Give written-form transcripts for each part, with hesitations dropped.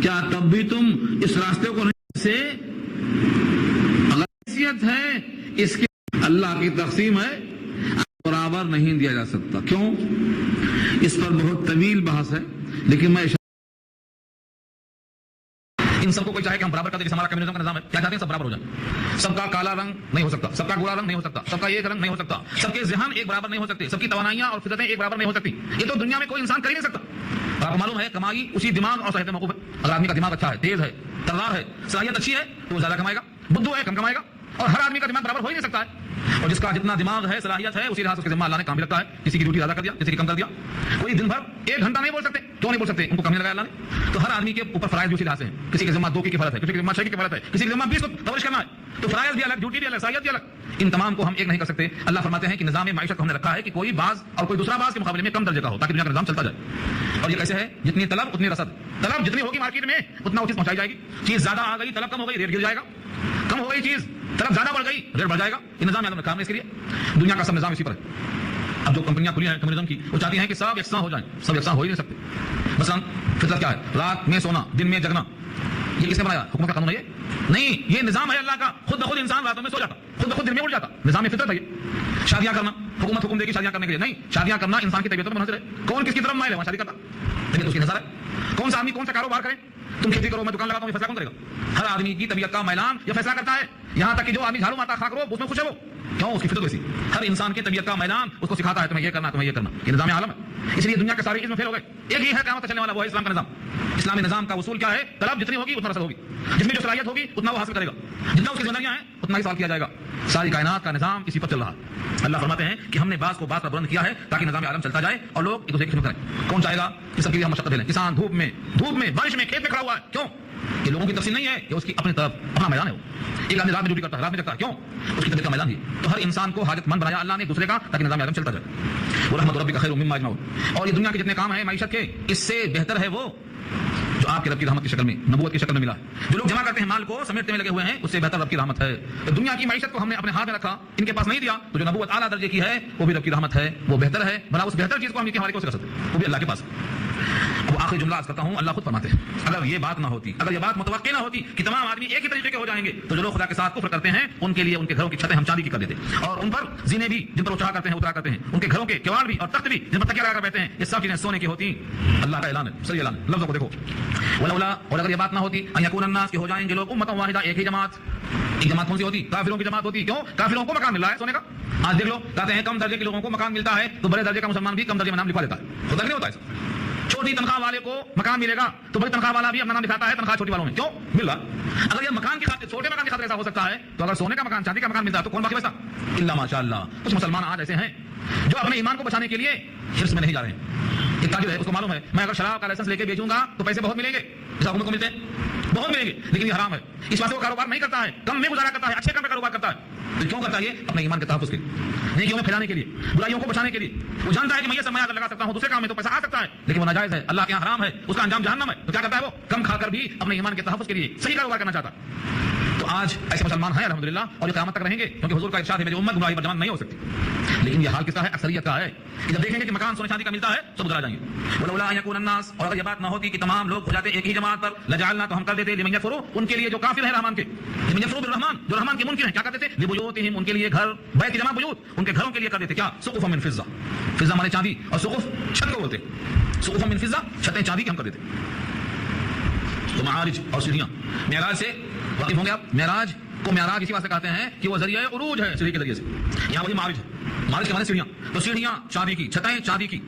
کیا تب بھی تم اس راستے کو نہیں سے حیثیت ہے اس کی اللہ کی تقسیم ہے برابر نہیں دیا جا سکتا. کیوں؟ اس پر بہت طویل بحث ہے، لیکن میں ان سب کو کوئی چاہے کہ ہم برابر کر دیں، جیسے ہمارا کمیونزم کا نظام ہے، کیا چاہتے ہیں سب برابر ہو جائیں. سب کا کالا رنگ نہیں ہو سکتا، سب کا گورا رنگ نہیں ہو سکتا، سب کا ایک رنگ نہیں ہو سکتا، سب کے ذہن ایک برابر نہیں ہو سکتے، سب کی توانائیاں اور فطرتیں ایک برابر نہیں ہو سکتی. یہ تو دنیا میں کوئی انسان کر ہی نہیں سکتا. اور آپ کو معلوم ہے کمائی اسی دماغ اور صحت میں موقوف ہے. اگر آدمی کا دماغ اچھا ہے، تیز ہے، تلوار ہے، صلاحیت اچھی ہے تو وہ زیادہ کمائے گا. بدھو ہے، کم کمائے گا. اور ہر آدمی کا دماغ برابر ہو ہی نہیں سکتا ہے. اور جس کا جتنا دماغ ہے، صلاحیت ہے، اسی لحاظ سے اس کے ذمہ اللہ نے کام بھی رکھا ہے. کسی کی ڈیوٹی زیادہ کر دیا، کسی کی کم کر دیا. کوئی دن بھر 1 گھنٹہ نہیں بول سکتے. کیوں نہیں بول سکتے؟ ان کو کم نہیں لگایا اللہ نے. تو ہر آدمی کے اوپر فرائض بھی اسی لحاظ سے ہیں. کسی کے ذمہ 2 کی کفایت ہے، کسی کے ذمہ 6 کی کفایت ہے، کسی کے ذمہ 20 کو کورش کرنا ہے. تو فرائض بھی الگ، ڈیوٹی بھی الگ، صلاحیت بھی الگ. ان تمام کو ہم ایک نہیں کر سکتے. اللہ فرماتے ہیں کہ نظام معیشت کو ہم نے رکھا ہے کہ کوئی بعض اور کوئی دوسرا بعض کے مقابلے میں کم درجے کا ہو، تاکہ دنیا کا نظام چلتا جائے. اور یہ کیسے ہے؟ جتنی طلب اتنی رسد. طلب جتنی ہوگی مارکیٹ میں اتنا وہ چیز پہنچائی جائے گی. چیز زیادہ آ گئی، طلب کم ہو گئی، ریٹ گر جائے گا. کم ہو گئی چیز، طلب زیادہ بڑھ گئی، ریٹ بڑھ جائے گا. یہ نظام عالم نے کام ہے. اس کے لیے دنیا کا سب نظام اسی پر ہے. اب جو کمپنیاں کھلی ہیں کمیونزم کی، وہ چاہتی ہیں کہ سب یکساں ہو جائیں. سب یکساں ہو ہی نہیں سکتے. مثلا فطرت کیا ہے؟ رات میں سونا، دن میں جگنا. یہ کس نے بنایا؟ حکومت کا قانون ہے یہ نہیں. یہ نظام ہے اللہ کا. خود بخود انسان راتوں میں سو جاتا، خود بخود دن میں اٹھ جاتا. نظام فطرت ہے یہ. شادیاں کرنا، حکومت حکم دے گی شادیاں کرنے کے لیے نہیں. شادیاں کرنا انسان کی طبیعت پر منحصر ہے. کون کس کی طرف مائل ہے وہاں شادی کرتا، لیکن اس کی نظر ہے. کون سا آدمی کون سا کاروبار کرے. تم کھیتی کرو، میں دکان لگاتا ہوں، یہ فیصلہ کون کرے گا؟ ہر آدمی کی طبیعت کا میلان یہ فیصلہ کرتا ہے. یہاں تک کہ جو آدمی جھاڑو مارتا خاک رو، اس میں خوش ہے وہ. کیوں؟ اس کی فطرت ویسی. ہر انسان کی طبیعت کا میلان اس کو سکھاتا ہے تمہیں یہ کرنا، تمہیں یہ کرنا. یہ نظام عالم ہے. اس لیے دنیا کے سارے اس میں فیل ہو گئے. ایک ہی ہے قیامت چلنے والا، وہ ہے اسلام کا نظام. اسلامی نظام کا اصول کیا ہے؟ طلب جتنی ہوگی اتنا رسد ہوگی. جس میں جو صلاحیت ہوگی اتنا وہ حاصل کرے گا. جتنا اس کی ذمہ داریاں ہیں اتنا ہی سوال کیا جائے گا. ساری کائنات کا نظام اسی پر چل رہا ہے. اللہ فرماتے ہیں کہ ہم نے بعض کو بعض پر بلند کیا ہے تاکہ نظام عالم چلتا جائے اور لوگ ایک دوسرے کی خدمت کریں. کون چاہے گا کہ سب کے لیے ہم مشقت دے لیں؟ کسان دھوپ میں، بارش میں، کھیت میں کھڑا ہوا ہے. کیوں؟ یہ لوگوں کی تقسیم نہیں ہے، یہ اس کی اپنی طرف اپنا میدان ہے. وہ ایک آدمی رات میں ڈیوٹی کرتا ہے، رات میں جگتا ہے. کیوں؟ اس کی طبیعت کا میدان ہی. تو ہر انسان کو حاجت مند بنایا اللہ نے دوسرے کا تاکہ نظام عالم چلتا جائے. ورحمت ربک خیر مما یجمعون. اور یہ دنیا کے جتنے کام ہیں معیشت کے، اس سے بہتر ہے وہ جو آپ کے رب کی رحمت کی شکل میں، نبوت کی شکل میں ملا ہے. جو لوگ جمع کرتے ہیں مال کو سمیٹنے میں لگے ہوئے ہیں، اس سے بہتر رب کی رحمت ہے. تو دنیا کی معیشت کو ہم نے اپنے ہاتھ میں رکھا، ان کے پاس نہیں دیا. تو جو نبوت اعلیٰ درجے کی ہے وہ بھی رب کی رحمت ہے، وہ بہتر ہے. بنا اس بہتر چیز کو ہم ان کے حوالے کو کر سکتے ہیں، وہ بھی اللہ کے پاس. اب آخری جملہ عرض کرتا ہوں. اللہ خود فرماتے ہیں اگر یہ بات نہ ہوتی، اگر یہ بات متوقع نہ ہوتی کہ تمام آدمی ایک ہی طریقے کے ہو جائیں گے، تو جو لوگ خدا کے ساتھ کفر کرتے ہیں ان کے لیے ان کے گھروں کی چھتیں ہم چاندی کی کر دیتے، اور ان پر زینے بھی جن پر وہ چڑھا کرتے ہیں اترا کرتے ہیں، ان کے گھروں کے کیوڑ بھی اور تخت بھی جن پر تکیہ لگا کر بیٹھتے ہیں، یہ سب چیزیں سونے کی ہوتی. اللہ کا اعلان ہے، صحیح اعلان ہے. لفظوں کو دیکھو. ولولا، اور اگر یہ بات نہ ہوتی ان یکون الناس، کہ ہو جائیں گے لوگ امۃ واحدہ، ایک ہی جماعت. ایک جماعت کون سی ہوتی؟ کافروں کی جماعت ہوتی. کیوں؟ کافروں کو مکان مل رہا ہے سونے کا. آج دیکھ لو، کہتے ہیں کم درجے کے لوگوں کو مکان ملتا ہے تو بڑے درجے کا مسلمان بھی کم درجے میں نام لکھوا دیتا ہے. ہوتا نہیں ہوتا ہے؟ چھوٹی تنخواہ والے کو مکان ملے گا تو بڑی تنخواہ والا بھی اپنا نام دکھاتا ہے تنخواہ چھوٹی والوں میں. کیوں مل رہا؟ اگر یہ مکان کی خاطر، چھوٹے مکان کی خاطر ایسا ہو سکتا ہے تو اگر سونے کا مکان، چاندی کا مکان ملتا ہے تو کون باقی بچتا؟ الا ماشاء اللہ. کچھ مسلمان آج ایسے ہیں جو اپنے ایمان کو بچانے کے لیے حرص میں نہیں جا رہے ہیں. ایک تاجر ہے، اس کو معلوم ہے میں اگر شراب کا لائسنس لے کے بیچوں گا تو پیسے بہت ملیں گے، جیسا حکومت کو ملتے ہیں بہت ملیں گے، لیکن یہ حرام ہے. اس واسطے وہ کاروبار نہیں کرتا ہے، کم میں گزارا کرتا ہے، اچھے کام میں کاروبار کرتا ہے. تو کیوں کرتا ہے؟ یہ اپنے ایمان کے تحفظ کے لیے، نیکیوں میں پھیلانے کے لیے، برائیوں کو بچانے کے لیے. وہ جانتا ہے کہ میں یہ سرمایہ لگا سکتا ہوں دوسرے کام میں تو پیسہ آ سکتا ہے، لیکن وہ ناجائز ہے، اللہ کے یہاں حرام ہے، اس کا انجام جہنم ہے. تو کیا کرتا ہے؟ وہ کم کھا کر بھی اپنے ایمان کے تحفظ کے لیے صحیح کاروبار کرنا چاہتا ہے. تو آج ایسے مسلمان ہیں الحمدللہ، اور یہ قیامت تک رہیں گے، کیونکہ حضور کا ارشاد ہے میری امت گمراہی پر جمع نہیں ہو سکتی. لیکن یہ حال کس کا ہے؟ اکثریت کا ہے. کہ جب دیکھیں گے کہ مکان سونے چاندی کا ملتا ہے تو گزرا جائیں گے. ولولا ان یکون الناس، اور اگر یہ بات نہ ہوتی کہ تمام لوگ ہو جاتے ایک ہی جماعت پر، لجعلنا، تو ہم کر دیتے لمن یکفروا، ان کے لیے جو کافر ہیں رحمان کے، لمن یکفروا بالرحمن، جو رحمان کے منکر ہیں، کیا کرتے تھے؟ لبیوتہم، ان کے لیے گھر، بیت کی جمع بیوت، ان کے گھروں کے لیے کر دیتے کیا؟ سقفا من فضہ. فضہ مانے چاندی، اور سقف چھت کو بولتے. سقفا من فضہ، چھتیں چاندی کی ہم کر دیتے. تو معارج اور سیڑھیاں، معراج سے واقف ہوں گے آپ. معراج کو معراج اسی واسطے کہتے ہیں کہ وہ ذریعہ عروج ہے، سیڑھی کے ذریعے سے. یہاں وہی معارج ہے. معارج کے معنی سیڑھیاں. تو سیڑھیاں چاندی کی، چھتیں چاندی کی.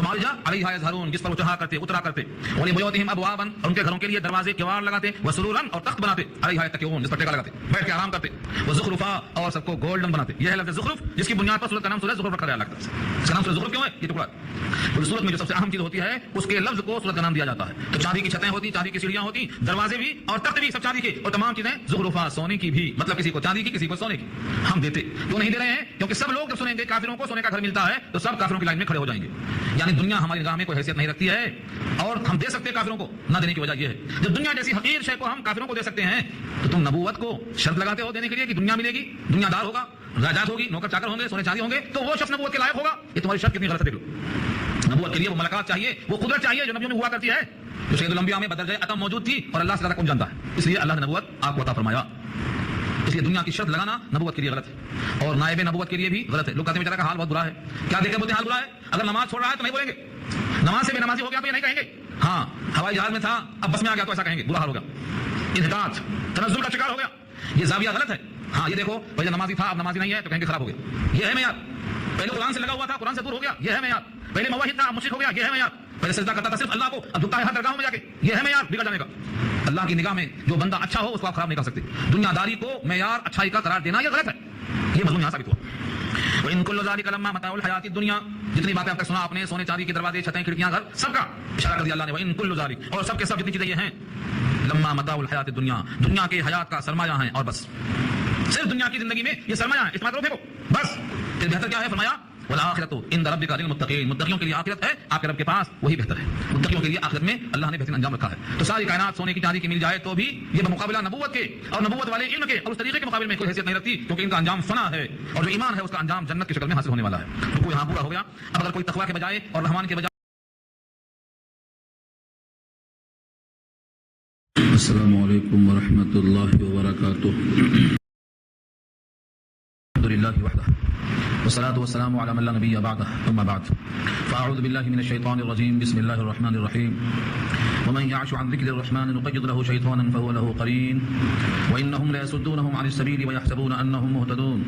معارجہ علیہا یظہرون، جس پر وہ چڑھا کرتے، اترا کرتے. ولبیوتہم ابوابا، اور ان کے گھروں کے لیے دروازے کیوار لگاتے. وسرورا، اور تخت بناتے. علیہا یتکئون، جس پر ٹیکا لگاتے، بیٹھ کے آرام کرتے. وزخرفا، اور سب کو گولڈن بناتے. یہ ہے لفظ زخرف، جس کی بنیاد پر سورۃ کا نام سورۃ زخرف رکھا گیا. لگتا ہے اس کا نام سورۃ زخرف کیوں ہے؟ یہ ٹکڑا سورۃ میں جو سب سے اہم چیز ہوتی ہے اس کے لفظ کو سورۃ کا نام دیا جاتا ہے. تو چاندی کی چھتیں ہوتی، چاندی کی سیڑھیاں ہوتی، دروازے بھی اور تخت بھی سب چاندی کے، اور تمام چیزیں زخرفا، سونے کی بھی. مطلب کسی کو چاندی کی، کسی کو سونے کی. ہم دیتے کیوں نہیں دے رہے ہیں؟ کیونکہ سب لوگ جب سنیں گے کافروں کو سونے کا گھر ملتا ہے تو سب کافروں کی لائن میں کھڑے ہو جائیں گے. یعنی دنیا ہماری نگاہ میں کوئی حیثیت نہیں رکھتی ہے، اور ہم دے سکتے کافروں کو. نہ دینے کی وجہ یہ ہے جب دنیا جیسی حقیر شے کو ہم کافروں کو دے سکتے ہیں تو تم نبوت کو شرط لگاتے ہو دینے کے لیے کہ دنیا ملے گی، دنیا دار ہوگا، راجات ہوگی، نوکر چاکر ہوں گے، سونے چاندی ہوں گے، تو وہ شخص نبوت کے لائق ہوگا. یہ تمہاری شرط کتنی غلط ہے. دیکھ لو، نبوت کے لیے وہ ملکات چاہیے، وہ قدرت چاہیے جو نبیوں میں ہوا کرتی ہے. جو سید الانبیاء میں بدرجہ اتم موجود تھی اور اللہ سے زیادہ کون جانتا ہے، اس لیے اللہ نے نبوت آپ کو عطا فرمایا. اس لیے دنیا کی شرط لگانا نبوت کے لیے غلط ہے اور نائب نبوت کے لیے بھی غلط ہے. لوگ کہتے ہیں بیچارہ کا حال بہت برا ہے، کیا دیکھیں بولتے ہیں حال برا ہے. اگر نماز چھوڑ رہا ہے تو نہیں بولیں گے، نماز سے بے نمازی ہو گیا تو یہ نہیں کہیں گے. ہاں ہوائی جہاز میں تھا اب بس میں آ گیا تو ایسا کہیں گے، برا حال ہو گیا، انحطاط تنزل کا شکار ہو گیا، یہ زاویہ غلط ہے. ہاں یہ دیکھو بھائی نمازی تھا اب نمازی نہیں ہے تو کہیں گے خراب ہو گیا، یہ ہے معیار. پہلے قرآن سے لگا ہوا تھا قرآن سے دور ہو گیا، یہ ہے معیار. پہلے موحد تھا مشرک ہو گیا، یہ ہے معیار. پہلے سجدہ کرتا تھا صرف اللہ کو اب جھکتا ہے ہر درگاہوں میں جا کے، یہ ہے معیار بگڑ جانے کا. اللہ کی نگاہ میں جو بندہ اچھا ہو اس کو آپ خراب نہیں کر سکتے. دنیا داری کو معیار اچھائی کا قرار دینا یہ غلط ہے، یہ مضمون یہاں ثابت ہوا. وَإِن كُلُّ ذَلِكَ لَمَّا مَتَاعُ الْحَيَاةِ الدُّنْيَا، جتنی باتیں آپ نے سنا آپ نے سونے چاندی کے دروازے چھتیں کھڑکیاں گھر سب کا اشارہ کر دیا اللہ نے. وَإِن كُلُّ ذَلِكَ، اور سب کے سب جتنی چیزیں یہ ہیں، لَمَّا مَتَاعُ الْحَيَاةِ الدُّنْيَا، دنیا کے حیات کا سرمایہ ہیں اور بس. صرف دنیا کی زندگی میں یہ سرمایہ ہے، اس بات کو پھینکو بس. پھر بہتر کیا ہے فرمایا وَالْآخِرَةُ عِندَ رَبِّكَ لِلْمُتَّقِينَ، متقیوں کے لیے آخرت ہے آپ کے رب کے پاس وہی بہتر ہے. متقیوں کے لیے آخرت میں اللہ نے بہترین انجام رکھا ہے. تو ساری کائنات سونے کی چاندی کی مل جائے تو بھی یہ بمقابلہ نبوت کے اور نبوت والے علم کے اور اس طریقے کے مقابلے میں کوئی حیثیت نہیں رکھتی، کیونکہ ان کا انجام فنا ہے اور جو ایمان ہے اس کا انجام جنت کی شکل میں حاصل ہونے والا ہے. تو کوئی یہاں پورا ہو گیا. اب اگر کوئی تقویٰ کے بجائے اور رحمان کے بجائے. السلام علیکم ورحمۃ اللہ وبرکاتہ. الحمد لله وحده والصلاة والسلام على من لا نبي بعده ثم بعد فأعوذ بالله من الشيطان الرجيم بسم الله الرحمن الرحيم. ومن يعش عن ذكر الرحمن نقيض له شيطانا فهو له قرين وإنهم ليصدونهم عن السبيل ويحسبون أنهم مهتدون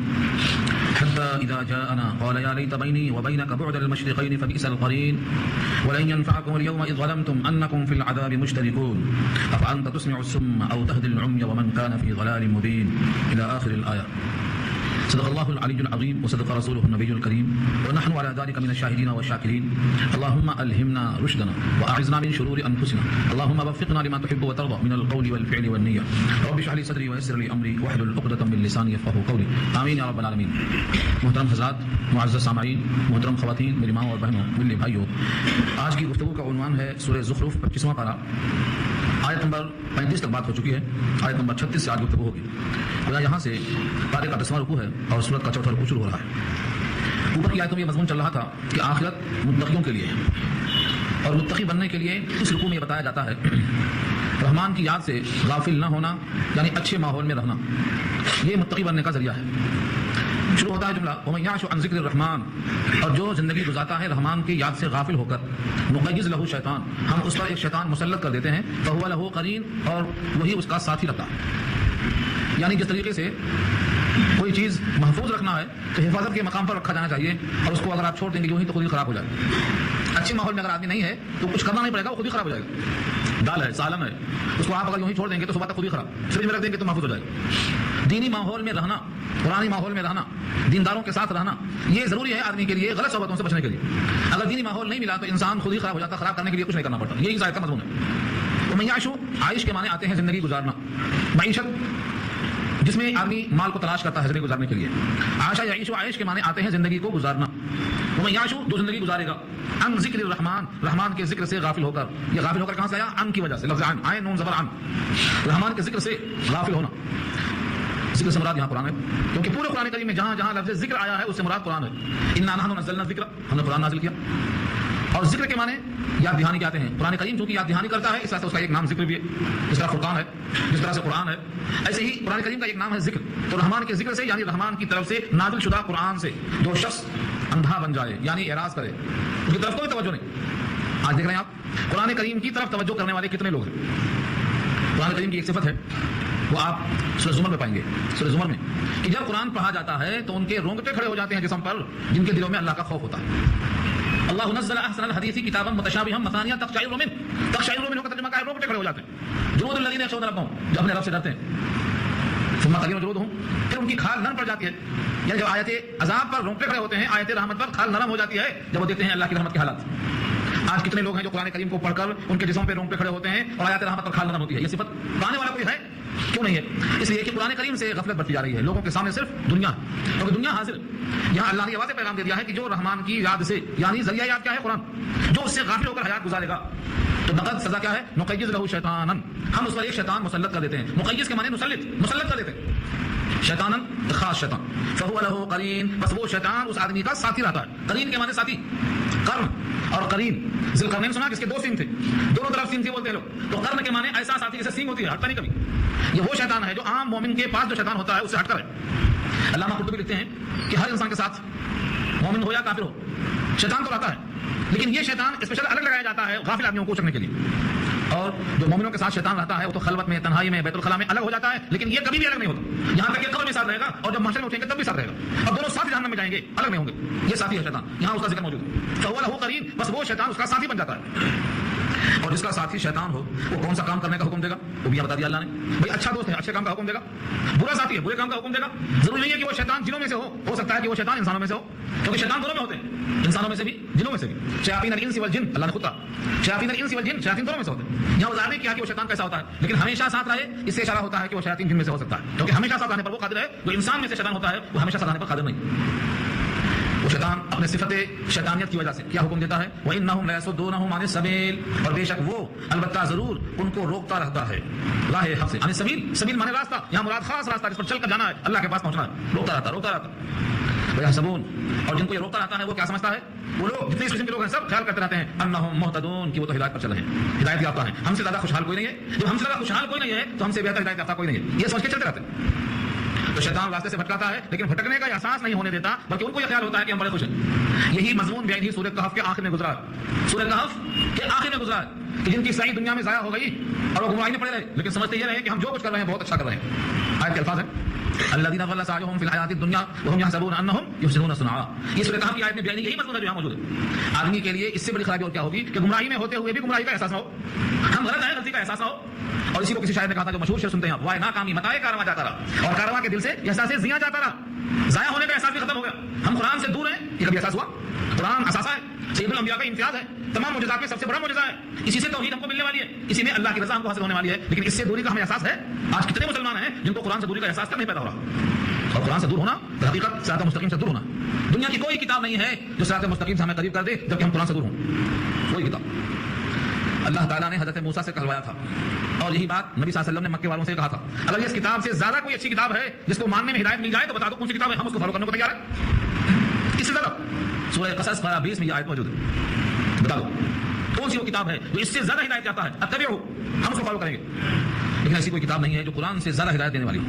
حتى إذا جاءنا قال يا ليت بيني وبينك بعد المشرقين فبئس القرين ولن ينفعكم اليوم إذ ظلمتم أنكم في العذاب مشتركون أفأنت تسمع السم أو تهدي العمي ومن كان في ضلال مبين إلى آخر الآية. صدق الله العلي العظيم وصدق رسوله النبي الكريم ونحن على ذلك من الشاهدين والشاكرين. اللهم ألهمنا رشدنا وأعذنا من شرور أنفسنا، اللهم وفقنا لما تحب وترضى من القول والفعل والنية. رب اشرح لي صدري ويسر لي أمري واحلل عقدة من لساني يفقهوا قولي. آمين يا رب العالمين. محترم حضرات، معزز سامعین، محترم خواتین، میری ماں اور بہنوں، ملی بھائیوں، آج کی گفتگو کا عنوان ہے سورہ زخرف 25واں پارہ، آیت نمبر 35 تک بات ہو چکی ہے. آیت نمبر 36 سے آج گفتگو ہوگی. یہاں سے پارے کا 10واں رکوع ہے اور سورت کا 4تھا رکوع شروع ہو رہا ہے. اوپر کی آیتوں میں یہ مضمون چل رہا تھا کہ آخرت متقیوں کے لیے ہے اور متقی بننے کے لیے اس رکوع میں یہ بتایا جاتا ہے رحمان کی یاد سے غافل نہ ہونا، یعنی اچھے ماحول میں رہنا، یہ متقی بننے کا ذریعہ ہے. شروع ہوتا ہے جملہ وَمَن يَعْشُ عَن ذِكْرِ الرَّحْمَٰنِ، اور جو زندگی گزارتا ہے رحمان کی یاد سے غافل ہو کر، نقیض لہو شیطان، ہم اس پر ایک شیطان مسلط کر دیتے ہیں، فَهُوَ لَهُ قَرِينٌ، اور وہی اس کا ساتھی رہتا ہے. یعنی جس طریقے سے کوئی چیز محفوظ رکھنا ہے تو حفاظت کے مقام پر رکھا جانا چاہیے، اور اس کو اگر آپ چھوڑ دیں گے یوں ہی تو خود ہی خراب ہو جائے گا. اچھے ماحول میں اگر آدمی نہیں ہے تو کچھ کرنا نہیں پڑے گا، وہ خود ہی خراب ہو جائے گا. دال ہے، سالن ہے، اس کو آپ اگر یوں ہی چھوڑ دیں گے تو صبح تک خود ہی خراب، فریج میں رکھ دیں گے تو محفوظ ہو جائے گا. دینی ماحول میں رہنا، قرآنی ماحول میں رہنا، دینداروں کے ساتھ رہنا، یہ ضروری ہے آدمی کے لیے غلط صحبتوں سے بچنے کے لیے. اگر دینی ماحول نہیں ملا تو انسان خود ہی خراب ہو جاتا، خراب کرنے کے لیے کچھ نہیں کرنا پڑتا. یہی آیت کا مضمون ہے. وَمَن يَعْشُ، عائش کے معنی آتے ہیں زندگی گزارنا، معیشت جس میں آدمی مال کو تلاش کرتا ہے زندگی گزارنے کے لیے. عاشا یعیش، عائش کے معنی آتے ہیں زندگی کو گزارنا. وَمَن يَعْشُ، جو زندگی گزارے گا، عن ذکر الرحمن، رحمان کے ذکر سے غافل ہو کر. یہ غافل ہو کر کہاں سے آیا؟ عن کی وجہ سے، لفظ عن، عین نون زبر عن، رحمان کے ذکر سے غافل ہونا. ذکر سے مراد یہاں قرآن ہے، کیونکہ پورے قرآن کریم میں جہاں جہاں لفظ ذکر آیا ہے اس سے مراد قرآن ہے. انا نحن نزلنا الذکر، ہم نے قرآن نازل کیا. اور ذکر کے معنی یاد دہانی کہتے ہیں. قرآن کریم چونکہ یاد دہانی کرتا ہے اس طرح سے اس کا ایک نام ذکر بھی ہے. جس طرح فرقان ہے، جس طرح سے قرآن ہے، ایسے ہی قرآن کریم کا ایک نام ہے ذکر. تو رحمان کے ذکر سے یعنی رحمان کی طرف سے نازل شدہ قرآن سے جو شخص اندھا بن جائے، یعنی اعراض کرے، اس کی طرف کوئی توجہ نہیں. آج دیکھ رہے ہیں آپ قرآن کریم کی طرف توجہ کرنے والے کتنے لوگ ہیں. قرآن کریم کی ایک صفت ہے وہ آپ سورہ زمر میں پائیں گے، سورہ زمر میں، کہ جب قرآن پڑھا جاتا ہے تو ان کے رونگٹے کھڑے ہو جاتے ہیں جسم پر، جن کے دلوں میں اللہ کا خوف ہوتا ہے. اللہ نزل احسن الحدیث کتابا متشابہا مثانیہ تقشعر منہ کا ترجمہ کا ہے رونگٹے کھڑے ہو جاتے ہیں. جلود الذین یخشون ربہم، جو اپنے رب سے ڈرتے ہیں. ثم تلین جلودہم، پھر ان کی کھال نرم پڑ جاتی ہے. یعنی جب آیت عذاب پر رونگٹے کھڑے ہوتے ہیں، آیت رحمت پر کھال نرم ہو جاتی ہے جب وہ دیکھتے ہیں اللہ کی رحمت کے حالات. آج کتنے لوگ ہیں جو قرآن کریم کو پڑھ کر ان کے جسم پہ رونگٹے کھڑے ہوتے ہیں اور آیات رحمت پر کھال نرم ہوتی ہے. یہ صفت پانے والا کوئی ہے؟ کیوں نہیں ہے؟ اس لیے کہ قرآن کریم سے غفلت بڑھتی جا رہی ہے. لوگوں کے سامنے صرف دنیا، کیونکہ دنیا حاضر. یہاں اللہ نے یہ واضح پیغام دے دیا ہے کہ جو رحمان کی یاد سے، یعنی ذریعہ یاد کیا ہے؟ قرآن. جو اس سے غافل ہو کر حیات گزارے گا تو نقد سزا کیا ہے؟ نقیض لہ شیطانا، ہم اس پر ایک شیطان مسلط کر دیتے ہیں. مقیض کے معنی مسلط کر دیتے ہیں. شیطانا خاص شیطان، فہو لہ قرین، بس وہ شیطان اس آدمی کا ساتھی رہتا ہے. قرین کے معنی ساتھی. قرن اور قرین. ذی القرنین سنا جس کے 2 سینگ تھے, دونوں طرف سینگ تھے بولتے ہیں لوگ. تو قرن کے معنی ایسا ساتھی جیسے سینگ ہوتی ہے, ہٹتا نہیں کبھی. یہ وہ شیطان ہے جو عام مومن کے پاس جو شیطان ہوتا ہے اس سے ہٹ کر ہے. علامہ قرطبی لکھتے ہیں کہ ہر انسان کے ساتھ مومن ہو یا کافر ہو شیطان تو رہتا ہے, لیکن یہ شیطان اسپیشل الگ لگایا جاتا ہے غافل آدمیوں کو چکنے کے لیے. اور جو مومنوں کے ساتھ شیطان رہتا ہے وہ تو خلوت میں, تنہائی میں, بیت الخلاء میں الگ ہو جاتا ہے, لیکن یہ کبھی بھی الگ نہیں ہوتا. یہاں تک کہ قبر میں ساتھ رہے گا اور جب محشر میں اٹھیں گے تب بھی ساتھ رہے گا, اور دونوں ساتھ جہنم میں جائیں گے, الگ نہیں ہوں گے. یہ ساتھی ہے شیطان, یہاں اس کا ذکر موجود ہے. فهو له قرین, بس وہ شیطان اس کا ساتھی بن جاتا ہے. اور جس کا ساتھی شیطان ہو وہ کون سا کام کرنے کا حکم دے گا وہ بھی بتا دیا اللہ نے. بھائی اچھا دوست ہے اچھے کام کا حکم دے گا, برا ساتھی ہے برے کام کا حکم دے گا. ضروری نہیں ہے کہ وہ شیطان جنوں میں سے ہو سکتا ہے کہ وہ شیطان انسانوں میں سے ہو, کیونکہ شیطان دونوں میں ہوتے ہیں, انسانوں میں سے بھی جنوں میں سے بھی. شیاطین الانس والجن, اللہ نے خود کہا شیاطین الانس والجن, شیاطین دونوں میں سے ہوتے ہیں. یہاں ظاہر نہیں کیا کہ وہ شیطان کیسا ہوتا ہے, لیکن ہمیشہ ساتھ رہے اس سے اشارہ ہوتا ہے کہ وہ شیاطین جن میں سے ہو سکتا ہے, کیونکہ ہمیشہ ساتھ رہنے پر وہ قادر ہے. جو انسان میں سے شیطان ہوتا ہے وہ ہمیشہ ساتھ رہنے پر قادر نہیں. وہ شیطان اپنے صفت شیطانیت کی وجہ سے کیا حکم دیتا ہے, وَإِنَّهُمْ لَيَصُدُّونَهُمْ عَنِ السَّبِيلِ, اور بے شک وہ البتہ ضرور ان کو روکتا رہتا ہے راہ حق سے. عن السبیل, سبیل مانے راستہ, یہاں مراد خاص راستہ جس پر چل کر جانا ہے, اللہ کے پاس پہنچنا ہے. روکتا رہتا. وَيَحْسَبُونَ, اور جن کو یہ روکتا رہتا ہے وہ کیا سمجھتا ہے, وہ لوگ جتنے اس قسم کے لوگ ہیں سب خیال کرتے رہتے ہیں انہم مہتدون, کہ وہ تو ہدایت پر چل رہے ہیں, ہدایت یافتہ ہیں. ہم سے زیادہ خوشحال کوئی نہیں ہے, جب ہم سے زیادہ خوشحال کوئی نہیں ہے تو ہم سے بہتر ہدایت یافتہ کوئی نہیں ہے, یہ سوچ کے چلتے رہتے ہیں. تو شیطان راستے سے بھٹکاتا ہے لیکن بھٹکنے کا احساس نہیں ہونے دیتا, بلکہ ان کو یہ خیال ہوتا ہے کہ ہم بڑے خوش ہیں. یہی مضمون بیان ہی سورہ کہف کے آخر میں گزرا ہے. سورہ کہف کے آخر میں گزرا ہے کہ جن کی صحیح دنیا میں ضائع ہو گئی اور وہ گمراہی میں پڑے رہے, لیکن سمجھتے یہ رہے کہ ہم جو کچھ کر رہے ہیں بہت اچھا کر رہے ہیں. آیت کے الفاظ ہیں الذين ضل سعيهم في الحياه الدنيا وهم يحسبون انهم يحسنون صنعا. یہ سورہ کہف کی آیت میں بیان یہی مضمون ہے جو یہاں موجود ہے. آدمی کے لیے اس سے بڑی خرابی اور کیا ہوگی کہ گمراہی میں ہوتے ہوئے بھی گمراہی کا احساس نہ ہو, ہم غلط ہیں غلطی کا احساس نہ ہو. اور اسی کو کسی شاعر نے کہا تھا جو مشہور شعر سنتے ہیں آپ, وائے ناکامی متائے کارواں جاتا رہا, اور کارواں کے دل سے احساس زیاں جاتا رہا, ضائع ہونے کا احساس بھی ختم ہو گیا. ہم قرآن سے دور ہیں, یہ کبھی احساس ہوا؟ قرآن اثاثہ ہے, سید الانبیاء کا امتیاز ہے, تمام معجزات میں سب سے بڑا معجزہ ہے, اسی سے توحید ہم کو ملنے والی ہے, اسی میں اللہ کی رضا ہم کو حاصل ہونے والی ہے. لیکن اس سے دوری کا ہمیں احساس ہے. آج کتنے مسلمان ہیں جن کو قرآن سے دوری کا احساس تک نہیں پیدا ہو رہا. اور قرآن سے دور ہونا حقیقت صراط مستقیم سے دور ہونا. دنیا کی کوئی کتاب نہیں ہے جو صراط مستقیم سے ہمیں قریب کر دے جبکہ ہم قرآن سے دور ہوں. کوئی کتاب. اللہ تعالیٰ نے حضرت موسیٰ سے کہلوایا تھا, اور یہی بات نبی صلی اللہ علیہ وسلم نے مکے والوں سے کہا تھا, اگر اس کتاب سے زیادہ کوئی اچھی کتاب ہے جس کو ماننے میں ہدایت مل جائے تو بتا دو کون سی کتاب ہے, ہم اس کو فالو کرنے کو تیار ہیں. اس سے زیادہ سورہ قصص 20 میں یہ آیت موجود ہے, بتا دو کون سی وہ کتاب ہے جو اس سے زیادہ ہدایت چاہتا ہے, اتبعوا, ہم اس کو فالو کریں گے. لیکن ایسی کوئی کتاب نہیں ہے جو قرآن سے زیادہ ہدایت دینے والی ہو.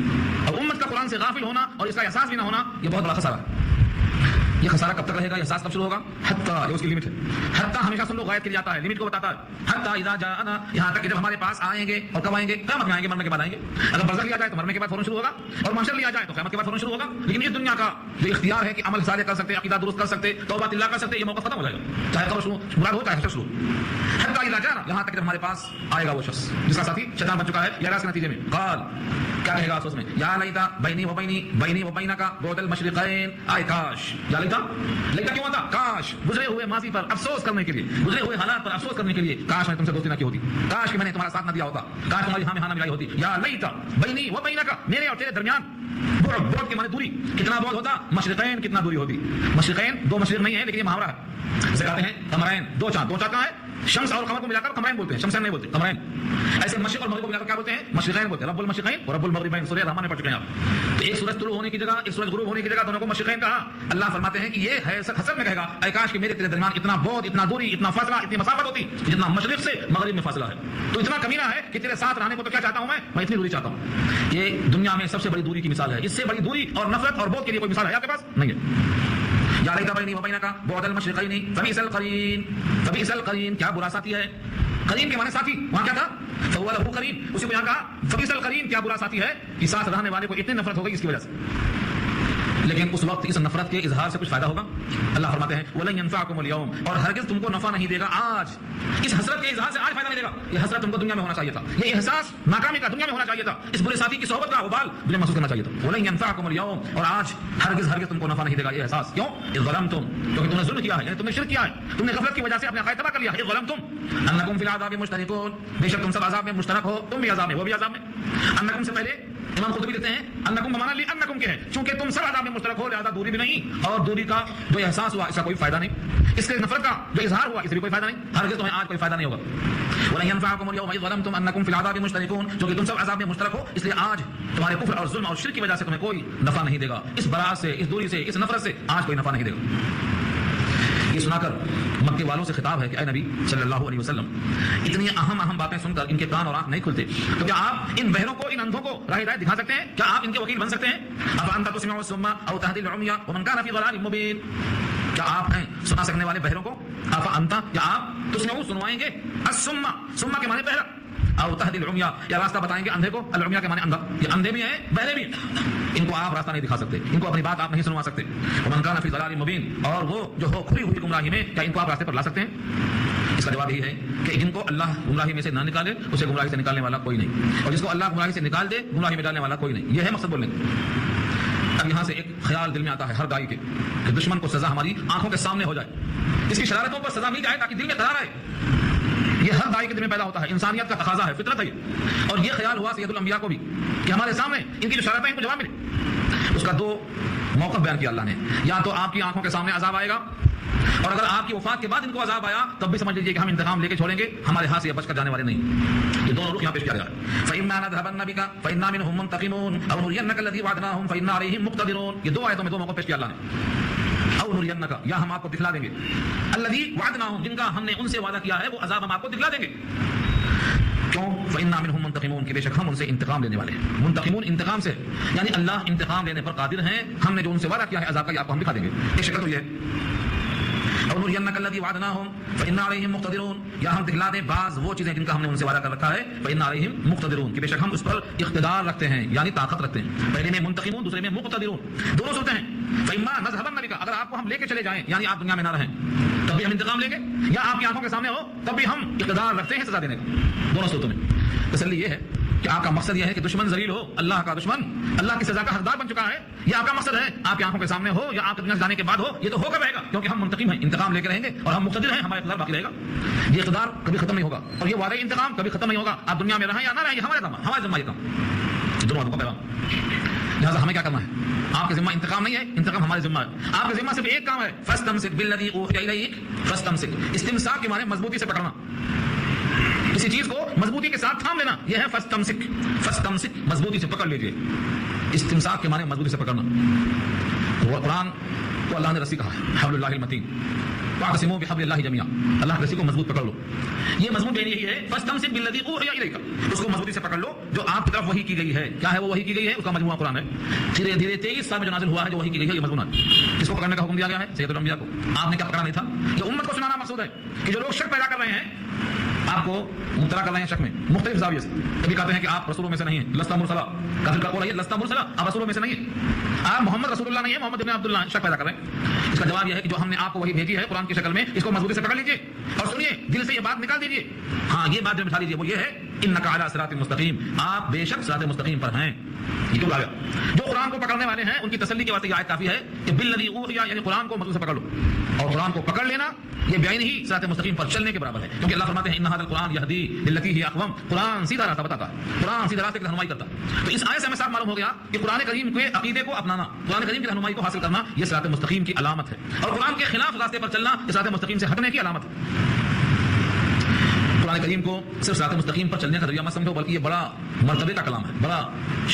اور امت کا قرآن سے غافل ہونا اور اس کا احساس بھی نہ ہونا یہ بہت بڑا خسارہ ہے. یہ خسارہ کب تک رہے گا, یہ احساس کب شروع ہوگا, حتیٰ, یہ اس کی لمٹ ہے. حتیٰ ہمیشہ سن لو غائب کے لیے آتا ہے, لمٹ کو بتاتا ہے. حتیٰ اذا جاءنا, یہاں تک کہ جب ہمارے پاس آئیں گے, اور کب آئیں گے, قیامت میں آئیں گے, مرنے کے بعد آئیں گے. اگر برزخ لیا جائے تو مرنے کے بعد فوراً شروع ہوگا, اور محشر لیا جائے تو قیامت کے بعد فوراً شروع ہوگا. لیکن اس دنیا کا جو اختیار ہے کہ عمل صالح کر سکتے, عقیدہ درست کر سکتے, توبہ اللہ کر سکتے, یہ موقع ختم ہو جائے گا, چاہے قبر شروع مراد ہو چاہے حشر شروع. حتیٰ اذا جاءنا, یہاں تک کہ جب ہمارے پاس آئے گا وہ شخص جس کا ساتھی شیطان بن چکا ہے, یا اس کے نتیجے میں قال, کیا کہے گا افسوس میں, یا لیتا بینی و بینک بعد المشرقین, آئے کاش, یا لیتا کیوں آتا, کاش, گزرے ہوئے ماضی پر افسوس کرنے کے لیے, گزرے ہوئے حالات پر افسوس کرنے کے لیے, کاش میں تم سے دوستی نہ کی ہوتی, کاش کہ میں نے تمہارا ساتھ نہ دیا ہوتا, کاش تمہاری ہاں میں ہاں نہ ملائی ہوتی. یا لیتا بینی و بینک, میرے اور تیرے درمیان, بعد کے معنی دوری, کتنا بعد ہوتا, مشرقین, کتنا دوری ہوتی. مشرقین دو مشرق نہیں ہے لیکن یہ محاورہ ہے, اسے کہتے ہیں قمرین, دو چاند. دو چاند کہاں ہے, شمس اور قمر کو ملا کر قمرین بولتے ہیں, شمسین نہیں بولتے, قمرین. ایسے مشرق اور مغرب کو ملا کر کیا بولتے ہیں, مشرقین بولتے ہیں. رب المشرقین اور رب المغربین, سورہ رحمان میں پڑھ چکے ہیں آپ. تو ایک سورج طلوع ہونے کی جگہ, ایک سورج غروب ہونے کی جگہ, دونوں کو مشرقین کہا. اللہ فرماتے ہیں کہ یہ حسد میں کہے گا, اے کاش کہ میرے تیرے درمیان اتنا بعد, اتنا دوری, اتنا فاصلہ, اتنی مسافت ہوتی جتنا مشرق سے مغرب میں فاصلہ ہے. تو اتنا کمینہ ہے کہ تیرے ساتھ رہنے کو تو کیا چاہتا ہوں میں اتنی دوری چاہتا ہوں. یہ دنیا میں سب سے بڑی دوری کی مثال ہے. اس سے بڑی دوری اور نفرت اور بعد کے لیے کوئی مثال ہے آپ کے پاس نہیں ہے. یا لیتا بینی و بینک بعد المشرقین فبئس القرین, فبئس القرین, کیا برا ساتھی ہے. قرین کے معنی ساتھی, وہاں کیا تھا, فهو له قرین, اسی کو یہاں کہا فبئس القرین, کیا برا ساتھی ہے کہ ساتھ رہنے والے کو اتنی نفرت ہو گئی اس کی وجہ سے. لیکن اس وقت اس نفرت کے اظہار سے کچھ فائدہ ہوگا. اللہ فرماتے ہیں وَلَن يَنفَعَكُمُ الْيَوْمَ, اور ہرگز تم کو نفع نہیں دے گا آج. اس حسرت کے اظہار سے آج فائدہ نہیں دے گا. یہ حسرت تم کو دنیا میں ہونا چاہیے تھا, یہ احساس ناکامی کا دنیا میں ہونا چاہیے تھا, اس برے ساتھی کی صحبت کا وبال دنیا محسوس کرنا چاہیے تھا. وَلَن يَنفَعَكُمُ الْيَوْمَ, اور آج ہرگز تم کو نفع نہیں دے گا یہ احساس. کیوں, اذ ظلمتم, کیونکہ تم نے ظلم کیا ہے, یعنی تم نے شرک کیا ہے, تم نے غفلت کی وجہ سے اپنے عقائد تباہ کر لیا. اذ ظلمتم انکم فی العذاب مشترکون, بے شک تم سب عذاب میں مشترک ہو, تم بھی عذاب میں وہ بھی عذاب میں. انکم سے پہلے امام قرطبی کہتے ہیں انکم بمانا لی انکم کے ہے, چونکہ تم سب عذاب میں مشترک ہو لہذا دوری بھی نہیں, اور دوری کا جو احساس ہوا اس کا کوئی فائدہ نہیں, اس کے نفرت کا جو اظہار ہوا اس سے بھی کوئی فائدہ نہیں. ہرگز تمہیں آج کوئی فائدہ نہیں ہوگا. وَلَن يَنفَعَكُمُ الْيَوْمَ إِذْ ظَلَمْتُمْ أَنَّكُمْ فِي الْعَذَابِ مُشْتَرِكُونَ, چونکہ تم سب عذاب میں مشترک ہو اس لیے آج تمہارے کفر اور ظلم اور شرک کی وجہ سے تمہیں کوئی نفع نہیں دے گا. اس براءت سے, اس دوری سے, اس نفرت سے آج کوئی نفع نہیں دے گا. یہ سنا کر مکے والوں سے خطاب ہے کہ اے نبی صلی اللہ علیہ وسلم، اتنی اہم باتیں سن کر ان کے کان اور آنکھ نہیں کھلتے، تو کیا آپ ان بہروں کو، ان اندھوں کو راہ ہدایت دکھا سکتے ہیں؟ کیا آپ ان کے وکیل بن سکتے ہیں؟ افانت تسمع الصم او تهدي العمي ومن كان في ضلال مبين، کیا آپ ہیں سنا سکنے والے بہروں کو؟ افانت، کیا آپ تسمع سنوائیں گے الصم، صم کے معنی بہرا، او تهدي العمي یا راستہ بتائیں گے اندھے کو، العمي کے معنی اندھا، یہ اندھے بھی ہیں بہرے بھی ہیں، ان کو آپ راستہ نہیں دکھا سکتے، ان کو اپنی بات آپ نہیں سنوا سکتے۔ ومن كان في ضلال مبين، اور وہ جو ہو کھلی ہوئی گمراہی میں، کیا ان کو آپ راستے پر لا سکتے ہیں؟ اس کا جواب یہی ہے کہ جن کو اللہ گمراہی میں سے نہ نکالے اسے گمراہی سے نکالنے والا کوئی نہیں، اور جس کو اللہ گمراہی سے نکال دے گمراہی میں ڈالنے والا کوئی نہیں، یہ ہے مقصد بولنے کا۔ اب یہاں سے ایک خیال دل میں آتا ہے ہر داعی کے کہ دشمن کو سزا ہماری آنکھوں کے سامنے ہو جائے، اس کی شرارتوں پر سزا مل جائے تاکہ دل میں قرار آئے، یہ ہر داعی کے دل میں پیدا ہوتا ہے، انسانیت کا تقاضا ہے، فطرت ہے یہ، اور یہ خیال ہوا سید الانبیاء کو بھی کہ ہمارے سامنے ان کی جو شرارتیں ہیں ان کو جواب ملے۔ اس کا دو موقف بیان کیا اللہ نے، یا تو آپ کی آنکھوں کے سامنے عذاب آئے گا، اور اگر آپ کی وفات کے بعد ان کو عذاب آیا تب بھی سمجھ لیجیے کہ ہم انتقام لے کے چھوڑیں گے، ہمارے ہاتھ سے یہ بچ کر جانے والے نہیں۔ یہ دونوں رخ یہاں پیش کیا گیا ہے، فَإِمَّا نَذْهَبَنَّ بِكَ فَإِنَّا مِنْهُمْ مُنْتَقِمُونَ أَوْ نُرِيَنَّكَ الَّذِي وَعَدْنَاهُمْ فَإِنَّا عَلَيْهِمْ مُقْتَدِرُونَ، یہ دو آیتوں میں دو موقع پیش کیا اللہ نے، أَوْ نُرِيَنَّكَ، یا ہم آپ کو دکھلا دیں گے، الَّذِي وَعَدْنَاهُمْ، جن کا ہم نے ان سے وعدہ کیا ہے وہ عذاب ہم آپ کو دکھلا دیں گے۔ کیوں؟ فَإِنَّا مِنْهُمْ مُنْتَقِمُونَ، کہ بے شک ہم ان سے انتقام لینے والے ہیں، منتقمون انتقام سے، یعنی اللہ انتقام لینے پر قادر ہیں، ہم نے جو ان سے وعدہ کیا ہے عذاب کا یہ آپ کو ہم دکھا دیں گے۔ ایک شکل تو یہ ہے اور نُرِيَنَّكَ الَّذِي وَعَدْنَاهُمْ فَإِنَّا عَلَيْهِمْ مُقْتَدِرُونَ، یا ہم دکھلا دیں بعض وہ چیزیں جن کا ہم نے ان سے وعدہ کر رکھا ہے، فَإِنَّا عَلَيْهِمْ مُقْتَدِرُونَ، کہ بے شک ہم اس پر اقتدار رکھتے ہیں، یعنی طاقت رکھتے ہیں۔ پہلے میں منتقمون، دوسرے میں مقتدرون، دونوں صورتیں ہیں۔ فَإِمَّا نَذْهَبَنَّ بِكَ، اگر آپ کو ہم لے کے چلے جائیں، یعنی آپ دنیا میں نہ رہیں تب بھی ہم انتقام لیں گے، یا آپ کی آنکھوں کے سامنے ہو تب بھی ہم اقتدار رکھتے ہیں سزا دینے کا، دونوں صورتوں میں۔ تسلی یہ ہے کہ آپ کا مقصد یہ ہے کہ دشمن ذلیل ہو، اللہ کا دشمن اللہ کی سزا کا حقدار بن چکا ہے، یہ آپ کا مقصد ہے، آپ کی آنکھوں کے سامنے ہو یا آپ کے دنیا سے جانے کے بعد ہو، یہ تو ہو کر رہے گا کیونکہ ہم منتقم ہیں، انتقام لے کے رہیں گے اور ہم مقتدر ہیں، ہمارا اقتدار باقی رہے گا، یہ اقتدار کبھی ختم نہیں ہوگا، اور یہ وعدہ انتقام کبھی ختم نہیں ہوگا، آپ دنیا میں رہیں یا نہ رہیں، یہ ہمارا ذمہ، ہمارا ذمہ یہ کام، دونوں باتوں کا پیغام۔ لہٰذا ہمیں کیا کرنا ہے؟ آپ کے ذمہ انتقام نہیں ہے، انتقام ہمارے ذمہ ہے، آپ کے ذمہ صرف ایک کام ہے، فَاسْتَمْسِكْ بِالَّذِي أُوحِيَ إِلَيْكَ فَاسْتَمْسِكْ، استمساک کے معنی مضبوطی سے پکڑنا، کسی چیز کو مضبوطی کے ساتھ تھام لینا، یہ ہے فَاسْتَمْسِكْ، فَاسْتَمْسِكْ، مضبوطی سے پکڑ لیجئے، استمساک کے معنی مضبوطی سے پکڑنا۔ قرآن کو اللہ نے رسی کہا ہے، حبل اللہ المتین، واعتصموا بحبل اللہ جميعا، اللہ کی رسی کو مضبوط پکڑ لو، یہ مضبوط یعنی یہی ہے، فاستمسک بالذی اوحی الیک، اس کو مضبوطی سے پکڑ لو جو آپ کی طرف وحی کی گئی ہے۔ کیا ہے وہ وحی کی گئی ہے؟ اس کا مجموعہ قرآن ہے، دھیرے دھیرے 23 سال میں جو نازل ہوا ہے، جو وحی کی گئی ہے، یہ مضمون ہے۔ اس کو پکڑنے کا حکم دیا گیا ہے سید الانبیاء کو، آپ نے کیا پکڑا نہیں تھا؟ یہ امت کو سنانا مقصود ہے کہ جو لوگ شک پیدا کر رہے ہیں، آپ کو مبتلا کر رہے ہیں شک میں مختلف زاویے سے، کبھی کہتے ہیں کہ آپ رسولوں میں سے نہیں ہیں، لستا مرسلا، کافر کا قول ہے لستا مرسلا، آپ رسولوں میں سے نہیں ہیں، آپ محمد رسول اللہ نہیں ہیں، محمد ابن عبداللہ، شک پیدا کر رہے ہیں۔ اس کا جواب یہ ہے کہ جو ہم نے آپ کو وہی بھیجی ہے قرآن کی شکل میں، اس کو مضبوطی سے پکڑ لیجئے اور سنیے، دل سے یہ بات نکال دیجئے، ہاں یہ بات جو بٹھا لیجئے وہ یہ ہے، انک علی صراط مستقیم، آپ بے شک صراط مستقیم پر ہیں۔ یہ کیوں آیا؟ جو قرآن کو پکڑنے والے ہیں ان کی تسلی کے واسطے یہ آیت کافی ہے کہ بالذی اوحی، یعنی قرآن کو مضبوط سے پکڑ لو، اور قرآن کو پکڑ لینا یہ بعین ہی صراط مستقیم پر چلنے کے برابر ہے، کیونکہ اللہ فرماتے ہیں ان ھذا القرآن یہدی للتی ہی اقوم، قرآن سیدھا راستہ بتاتا ہے، قرآن سیدھا راستے کی رہنمائی کرتا ہے۔ تو اس آیت سے ہمیں صاف معلوم ہو گیا کہ قرآن کریم کے عقیدے کو اپنانا، قرآن کریم کی رہنمائی کو حاصل کرنا، یہ صراط مستقیم کی علامت ہے، اور قرآن کے خلاف راستے پر چلنا یہ صراط مستقیم سے ہٹنے کی علامت ہے۔ قرآن کریم کو صرف صراط مستقیم پر چلنے کا ذریعہ مت سمجھو، بلکہ یہ بڑا مرتبے کا کلام ہے، بڑا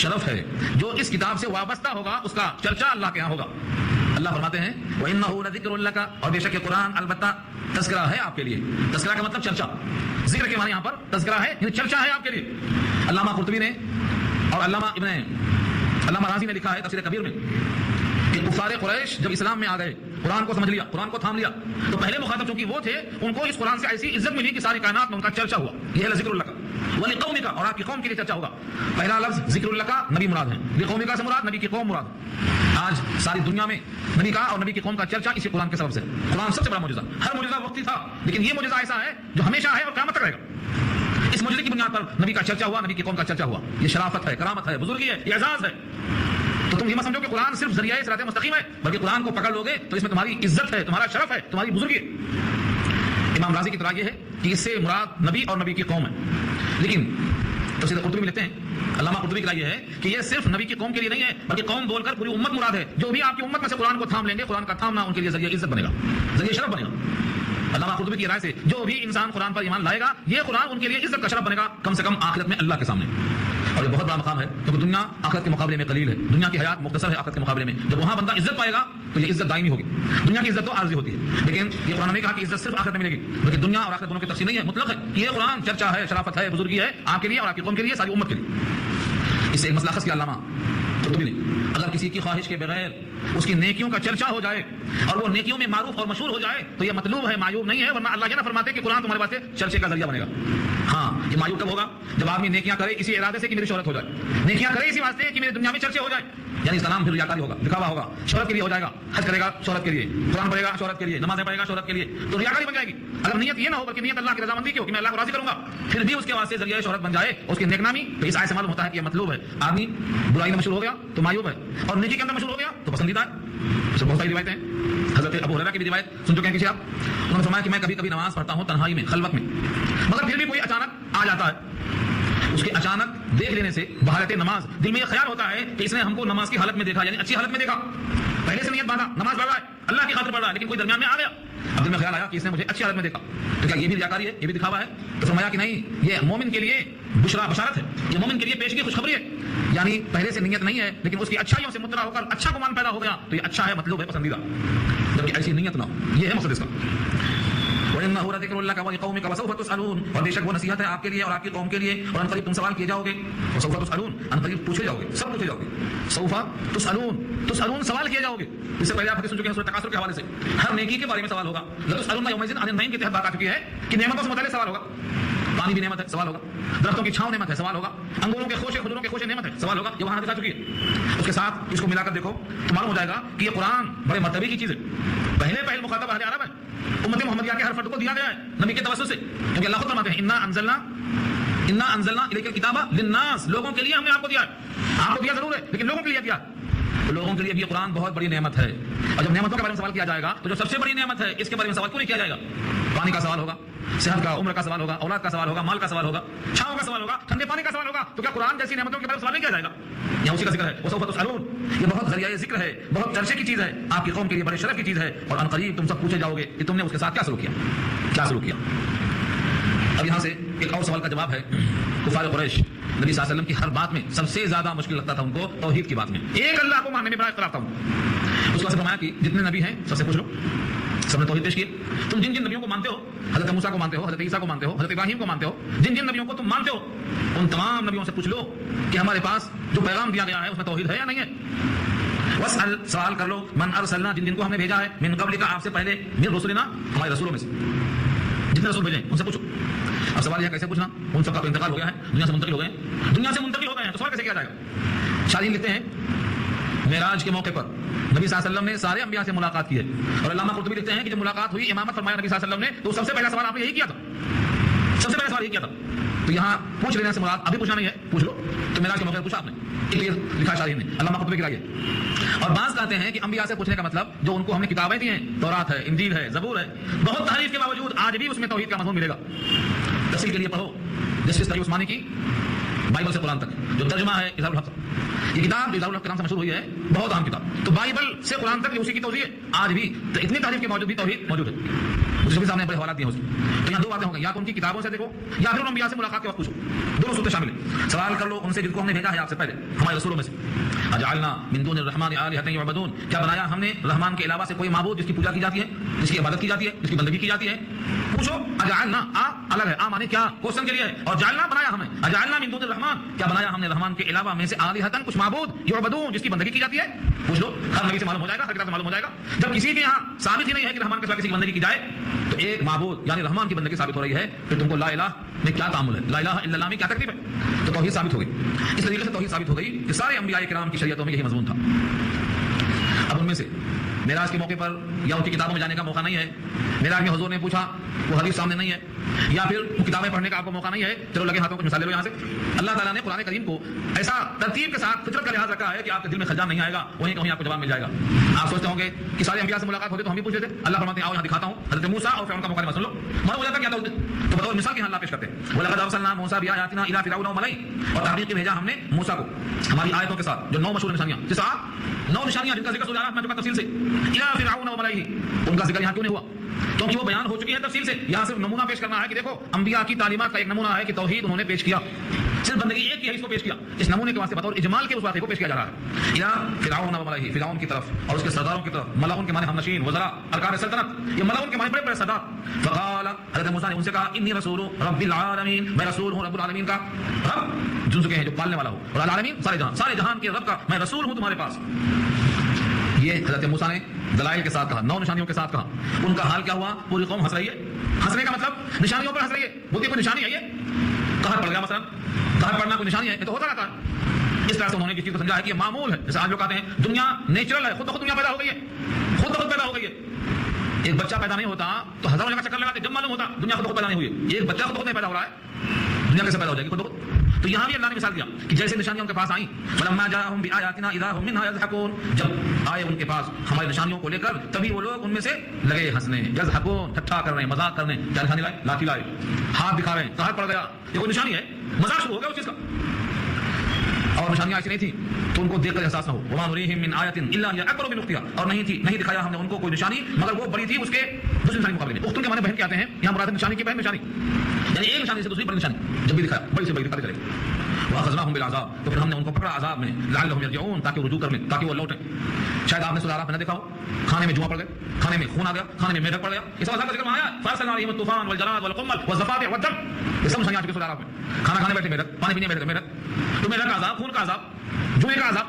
شرف ہے، جو اس کتاب سے وابستہ ہوگا اس کا چرچا اللہ کے یہاں ہوگا۔ اللہ فرماتے ہیں وَإِنَّهُ لَذِكْرٌ لَكَ، اور بے شک یہ قرآن البتہ تذکرہ ہے آپ کے لیے، تذکرہ کا مطلب چرچا، ذکر کے معنی یہاں پر تذکرہ ہے، یعنی چرچا ہے آپ کے لیے۔ علامہ قرطبی نے اور علامہ رازی نے لکھا ہے تفسیر کبیر میں کہ کفار قریش جب اسلام میں آ گئے، قرآن کو سمجھ لیا، قرآن کو تھام لیا، تو پہلے مخاطب چونکہ وہ تھے، ان کو اس قرآن سے ایسی عزت ملی کہ ساری کائنات میں ان کا چرچا ہوا، یہ ہے ذکر اللہ کا، وَلِقَوْمِكَ، اور آپ کی قوم کے لیے چرچا ہوگا۔ پہلا لفظ ذکر اللہ کا نبی مراد ہے، لِقَوْمِكَ سے مراد نبی کی قوم مراد ہے۔ آج ساری دنیا میں نبی کا اور نبی کی قوم کا چرچا اسی قرآن کے سبب سے۔ قرآن سب سے بڑا معجزہ، ہر معجزہ وقتی تھا، لیکن یہ معجزہ ایسا ہے جو ہمیشہ ہے اور قیامت تک رہے گا۔ اس معجزے کی بنیاد پر نبی کا چرچا ہوا، نبی کی قوم کا چرچا ہوا، یہ شرافت ہے، کرامت ہے، بزرگی ہے، یہ اعزاز ہے۔ تو تم یہ مت سمجھو کہ قرآن صرف ذریعہ صراط مستقیم ہے، بلکہ قرآن کو پکڑ لوگے تو اس میں تمہاری عزت ہے، تمہارا شرف ہے، تمہاری بزرگی ہے۔ امام رازی کی طرح یہ ہے کہ اس سے مراد نبی اور نبی کی قوم ہے، لیکن تفسیر قرطبی میں لکھتے ہیں، علامہ قرطبی کی رائے یہ ہے کہ یہ صرف نبی کی قوم کے لیے نہیں ہے، بلکہ قوم بول کر پوری امت مراد ہے۔ جو بھی آپ کی امت میں سے قرآن کو تھام لیں گے، قرآن کا تھامنا ان کے لیے ذریعہ عزت بنے گا، ذریعہ شرف بنے گا۔ علامہ قرطبی کی رائے سے جو بھی انسان قرآن پر ایمان لائے گا، یہ قرآن ان کے لیے عزت کا شرف بنے گا، کم سے کم آخرت میں اللہ کے سامنے۔ اور یہ بہت بڑا مقام ہے کیونکہ دنیا آخرت کے مقابلے میں قلیل ہے، دنیا کی حیات مختصر ہے آخرت کے مقابلے میں. جب وہاں بندہ عزت پائے گا تو یہ عزت دائمی ہوگی. دنیا کی عزت تو عارضی ہوتی ہے، لیکن یہ قرآن نے کہا کہ عزت صرف آخرت میں ملے گی، بلکہ دنیا اور آخرت دونوں کی تقسیم نہیں ہے، مطلق ہے. یہ قرآن چرچا ہے، شرافت ہے، بزرگی ہے آپ کے لیے اور آپ کی قوم کے لیے، ساری امت کے لیے. اس سے ایک مسئلہ خاص کیا علامہ قرطبی نے، اگر کسی کی خواہش کے بغیر اس کی نیکیوں کا چرچا ہو جائے اور وہ نیکیوں میں معروف اور مشہور ہو جائے تو یہ مطلوب ہے، معیوب نہیں ہے. ورنہ اللہ یہ نہ فرماتے کہ قرآن تمہارے واسطے چرچے کا ذریعہ بنے گا. ہاں یہ معیوب کب ہوگا؟ جب آدمی نیکیاں کرے اسی ارادے سے کہ میری شہرت ہو جائے، نیکیاں کرے اسی واسطے کہ میرے دنیا میں چرچے ہو جائے، یعنی اس کا نام پھر ریاکاری ہوگا، دکھاوا ہوگا، شہرت کے لیے ہو جائے گا. حج کرے گا شہرت کے لیے، قرآن پڑھے گا شہرت کے لیے، نمازیں پڑھے گا شہرت کے لیے، تو ریاکاری بن جائے گی. اگر نیت یہ نہ ہو بلکہ نیت اللہ کی رضامندی کی ہو کہ میں اللہ کو راضی کروں گا، پھر بھی اس کے واسطے ذریعہ شہرت بن جائے اس کی نیک نامی، تو اس آیت سے معلوم ہوتا ہے کہ یہ مطلوب ہے. آدمی برائی میں مشہور ہو گیا تو معیوب ہے، اور نیکی کے اندر مشہور ہو گیا تو پسندیدہ ہے. اس میں بہت ساری روایتیں ہیں. حضرت ابو ہریرہ کی بھی روایت سن چکے ہیں کسی آپ، انہوں نے فرمایا کہ میں کبھی کبھی نماز پڑھتا ہوں تنہائی میں، خلوت میں، مگر پھر بھی کوئی اچانک آ جاتا ہے. اس کے اچانک دیکھ لینے سے بحالت نماز دل میں یہ خیال ہوتا ہے کہ اس نے ہم کو نماز کی حالت میں دیکھا، یعنی اچھی حالت میں دیکھا. پہلے سے نیت باندھا، نماز پڑھ رہا ہے، اللہ کی خاطر پڑھ رہا ہے، لیکن کوئی درمیان میں آ گیا، اب دل میں خیال آیا کہ اس نے مجھے اچھی حالت میں دیکھا، تو کیا یہ بھی ریاکاری ہے، یہ بھی دکھاوا ہے؟ تو فرمایا کہ نہیں، یہ مومن کے لیے بشارت ہے، یہ مومن کے لیے پیشگی خوشخبری ہے. یعنی پہلے سے نیت نہیں ہے لیکن اس کی اچھائیوں سے مطلع ہو کر اچھا گمان پیدا ہو گیا تو یہ اچھا ہے، مطلوب ہے، پسندیدہ. جبکہ ایسی نیت نہ ہو، یہ ہے مقصد اس کا. وَإِنَّهُ لَذِكْرٌ لَكَ وَلِقَوْمِكَ وَسَوْفَ تُسْأَلُونَ، اور بے شک وہ نصیحت ہے آپ کے لیے اور آپ کی قوم کے لیے، اور ان قریب تم سوال کیے جاؤ گے. وَسَوْفَ تُسْأَلُونَ، ان قریب پوچھے جاؤ گے، سب پوچھے جاؤ گے. سوف تسألون سوال کیے جاؤ گے. اس سے پہلے آپ سن چکے ہیں سورۃ تکاثر کے حوالے سے ہر نیکی کے بارے میں سوال ہوگا. لَتُسْأَلُنَّ يَوْمَئِذٍ عَنِ النَّعِيمِ کے تحت بات آ چکی ہے کہ نعمتوں سے متعلق سوال ہوگا. پانی بھی نعمت ہے، سوال ہوگا. درختوں کی چھاؤں نعمت ہے، سوال ہوگا. انگوروں کے خوشے، کھجوروں کے خوشے نعمت ہے، سوال ہوگا. یہ وہاں دکھا چکی ہے. اس کے ساتھ اس کو ملا کر دیکھو تو معلوم ہو جائے گا کہ یہ قرآن بڑے مرتبے کی چیز ہے. پہل مخاطب اہل عرب ہے، امت محمدیہ کے ہر فرد کو دیا گیا ہے نبی کے توسط سے، کیونکہ اللہ خود فرماتے ہیں انا انزلنا الیک الکتاب للناس، لوگوں کے لیے ہم نے آپ کو دیا ہے. آپ کو دیا ضرور ہے لیکن لوگوں کے لیے دیا. لوگوں کے لیے بھی یہ قرآن بہت بڑی نعمت ہے. اور جب نعمتوں کے بارے میں سوال کیا جائے گا تو جو سب سے بڑی نعمت ہے اس کے بارے میں سوال کیوں نہیں کیا جائے گا؟ پانی کا سوال ہوگا، صحت کا، عمر کا سوال ہوگا، اولاد کا سوال ہوگا، مال کا سوال ہوگا، چھاؤں کا سوال ہوگا، ٹھنڈے پانی کا سوال ہوگا. تو کیا قرآن جیسی نعمتوں کے بارے میں سوال نہیں کیا جائے گا؟ یہاں اسی کا ذکر ہے. وسوف تسألون، یہ بہت ذریعہ ذکر ہے، بہت چرچے کی چیز ہے، آپ کی قوم کے لیے بڑے شرف کی چیز ہے. اور ان قریب تم سب پوچھے جاؤ گے کہ تم نے اس کے ساتھ کیا سلوک کیا. اب یہاں سے ایک اور سوال کا جواب ہے. کفار قریش نبی صلی اللہ علیہ وسلم کی ہر بات میں سب سے زیادہ مشکل لگتا تھا ان کو توحید کی بات میں، ایک اللہ کو ماننے میں بڑا اختلاف تھا. اس واسطے فرمایا کہ جتنے نبی ہیں سب سے پوچھ لو، سب نے توحید پیش کی. تم جن نبیوں کو مانتے ہو، حضرت موسیٰ کو مانتے ہو، حضرت عیسیٰ کو مانتے ہو، حضرت ابراہیم کو مانتے ہو، جن نبیوں کو تم مانتے ہو ان تمام نبیوں سے پوچھ لو کہ ہمارے پاس جو پیغام دیا گیا ہے اس میں توحید ہے یا نہیں ہے. واسأل، سوال کر لو، من ارسلنا، جن کو ہم نے بھیجا ہے، من قبلک، آپ سے پہلے، من رسلنا، ہمارے رسولوں میں سے جتنے رسول بھیجے ان سے پوچھو. اب سوال یہ کیسے پوچھنا؟ ان سب کا تو انتقال ہو گیا ہے، دنیا سے منتقل ہو گئے ہیں، تو سوال کیسے کیا جائے گا؟ شاہین لکھتے ہیں معراج کے موقع پر نبی صلی اللہ علیہ وسلم نے سارے انبیاء سے ملاقات کی ہے. اور علامہ قرطبی لکھتے ہیں کہ جب ملاقات ہوئی، امامت فرمایا نبی صلی اللہ علیہ وسلم نے، تو سب سے پہلا سوال آپ نے یہی کیا تھا، سب سے پہلا سوال یہی کیا تھا. تو یہاں پوچھ لینے سے مراد ابھی پوچھنا نہیں ہے، پوچھ لو. تو معراج کے موقع پر پوچھا آپ نے، اس لیے لکھا شاہین نے، علامہ قرطبی کی رائے. اور بعض کہتے ہیں کہ انبیاء سے پوچھنے کا مطلب جو ان کو ہم نے کتابیں دی ہیں، تورات ہے، انجیل ہے، زبور ہے، بہت تحریف کے باوجود آج بھی اس میں توحید کا مضمون ملے گا. تفصیل کے لیے پڑھو جسٹس تقی عثمانی کی بائبل سے قرآن تک جو ترجمہ ہے اظہار الحق. یہ کتاب جو اظہار الحق کے نام سے مشہور ہوئی ہے، بہت اہم کتاب. تو بائبل سے قرآن تک اسی کی توضیح ہے. آج بھی تو اتنی تعریف کے باوجود بھی توحید موجود ہے. مجھے صاحب نے بڑے حوالات دیے ہیں. تو یہاں دو باتیں ہوں گی، یا تو ان کی کتابوں سے دیکھو یا پھر ان انبیاء سے ملاقات کے وقت پوچھو. دونوں صورتیں شامل ہیں. سوال کر لو ان سے جن کو ہم نے بھیجا ہے آپ سے پہلے، ہمارے رسولوں میں سے. اجعلنا من دون الرحمن آلہۃ یعبدون، کیا بنایا ہم نے رحمان کے علاوہ سے کوئی معبود جس کی پوجا کی جاتی ہے، جس کی عبادت کی جاتی ہے، جس کی بندگی کی جاتی ہے. پوچھو. اجعلنا، الگ ہے، مانے کیا، کوشچن کے لیے ہے. اور جعلنا، بنایا ہمیں. اجعلنا من دون الرحمن، کیا بنایا ہم نے رحمان کے علاوہ میں سے آلہۃ، کچھ معبود، یعبدون، جس کی بندگی کی جاتی ہے. پوچھ لو. ہر نبی سے معلوم ہو جائے گا، ہر کتاب سے معلوم ہو جائے گا. جب کسی کے یہاں ثابت ہی نہیں ہے کہ رحمان کے سوا کسی کی بندگی کی جائے، تو ایک معبود یعنی رحمان کی بندگی ثابت ہو رہی ہے، پھر تم کو لا الہ میں کیا تعامل ہے، لا الہ الا اللہ میں کیا تکلیف ہے. تو توحید ثابت ہو گئی. اس طریقے سے توحید ثابت ہو گئی کہ سارے انبیاء کرام کی شریعتوں میں یہی مضمون تھا. اب ان میں سے معراج کے موقع پر یا ان کی کتابوں میں جانے کا موقع نہیں ہے. معراج میں حضور نے پوچھا، وہ حدیث سامنے نہیں ہے، یا پھر وہ کتابیں پڑھنے کا آپ کو موقع نہیں ہے. چلو لگے ہاتھوں کچھ مثال لے لو یہاں سے. اللہ تعالیٰ نے قرآن کریم کو ایسا ترتیب کے ساتھ فطرت کا لحاظ رکھا ہے کہ آپ کے دل میں خلجان نہیں آئے گا، وہیں کہیں آپ کو جواب مل جائے گا. آپ سوچتے ہوں گے کہ سارے انبیاء سے ملاقات ہوتے تو ہم بھی پوچھتے تھے. اللہ فرماتے ہیں آؤ یہاں دکھاتا ہوں. حضرت موسیٰ اور فرعون کا موقع سن لو. معلوم ہو جاتا کیا تھا. تو بطور مثال کے اللہ پیش کرتے ہیں. وَلَقَدْ أَرْسَلْنَا مُوسَىٰ بِآيَاتِنَا إِلَىٰ فِرْعَوْنَ وَمَلَئِهِ، اور تحقیق بھیجا ہم نے موسیٰ کو ہماری آیتوں کے ساتھ جو 9 مشہور نشانیاں، جس 9 نشانیاں جن کا ذکر سو میں تفصیل سے. إِلَىٰ فِرْعَوْنَ وَمَلَئِهِ، ان کا ذکر یہاں کیوں نہیں ہوا؟ کیونکہ وہ بیان ہو چکی ہے تفصیل سے. یہاں صرف نمونہ پیش کرنا ہے کہ دیکھو انبیاء کی تعلیمات کا ایک نمونہ ہے کہ توحید انہوں نے پیش کیا. صرف بندگی ایک کی ہے، اس کو پیش کیا اس نمونے کے واسطے بطور اجمال کے اس واقعے کو پیش کیا جا رہا ہے. الا فرعون و ملئہ، فرعون کی طرف اور اس کے سرداروں کی طرف. ملعون کے معنی ہم نشین، وزراء، ارکان سلطنت. یہ ملعون کے معنی بڑے بڑے سردار. فقال حضرت موسیٰ نے ان سے کہا انی رسول رب العالمین، میں رسول ہوں رب العالمین کا. رب جن کے ہیں جو پالنے والا ہو، اور العالمین سارے جہان کے رب کا میں رسول ہوں تمہارے پاس. یہ حضرت موسیٰ نے دلائل کے ساتھ کہا، 9 نشانیوں کے ساتھ کہا. ان کا حال کیا ہوا؟ پوری قوم ہنس رہی ہے. ہنسنے کا مطلب نشانیوں پر ہنس رہی ہے. بولتی کوئی نشانی ہے، یہ قہر پڑ گیا مثلا، قہر پڑنا کوئی نشانی ہے، یہ تو ہوتا رہتا ہے. اس طرح سے انہوں نے کس چیز کو سمجھا ہے کہ یہ معمول ہے. جیسے آج لوگ کہتے ہیں دنیا نیچرل ہے، خود بخود دنیا پیدا ہو گئی ہے، خود بخود پیدا ہو گئی ہے. ایک بچہ پیدا نہیں ہوتا تو ہزاروں جگہ چکر لگاتے جب معلوم ہوتا دنیا خود بخود پیدا نہیں ہوئی ہے. ایک بچہ خود بخود نہیں پیدا ہو رہا ہے، دنیا کیسے پیدا ہو جائے گی خود بخود؟ تو یہاں بھی اللہ نے مثال دیا کہ جیسے نشانیاں ان کے پاس آئیں، فلما جاءہم بآیاتنا اذا ہم منھا یضحکون، جب آئے ان کے پاس ہماری نشانیوں کو لے کر تبھی وہ لوگ ان میں سے لگے ہنسنے. یضحکون، ٹھٹھا کر رہے ہیں، مذاق کر رہے ہیں. کیا نشانی لائے؟ لاٹھی لائے، ہاتھ دکھا رہے ہیں، قہر پڑ گیا. یہ کوئی نشانی ہے؟ مذاق شروع ہو گیا اس چیز کا. اور نشانیاں ایسی نہیں تھی تو ان کو دیکھ کر احساس نہ ہو. وما نریہم من آیۃ الا ہی اکبر من اختہا، اور نہیں دکھایا ہم نے ان کو کوئی نشانی مگر وہ بڑی تھی اس کے دوسری نشانی کے مقابلے میں. اختن کے معنی بہن کہتے ہیں، یہاں مراد نشانی کی بہن نشانی، یعنی ایک نشانی سے دوسری بڑی نشانی جب بھی دکھایا بڑی سے بڑی دکھاتے چلے. واخذناہم بالعذاب، تو پھر ہم نے ان کو پکڑا عذاب میں، لعلہم یرجعون، تاکہ وہ رجوع کر لیں، تاکہ وہ لوٹیں. شاید آپ نے سورہ اعراف میں نہ دیکھا ہو، کھانے میں جواں پڑ گئے، کھانے میں خون آ گیا، کھانے میں میڈک پڑ گیا. یہ سب عذاب کا ذکر وہاں آیا. فارسلنا علیہم الطوفان والجراد والقمل والضفادع والدم، یہ سب نشانیاں آ چکی سورہ اعراف میں. کھانا کھانے بیٹھے میڈک، پانی پینے بیٹھے میڈک، تو میڈک کا عذاب، خون کا عذاب، جوئے کا عذاب.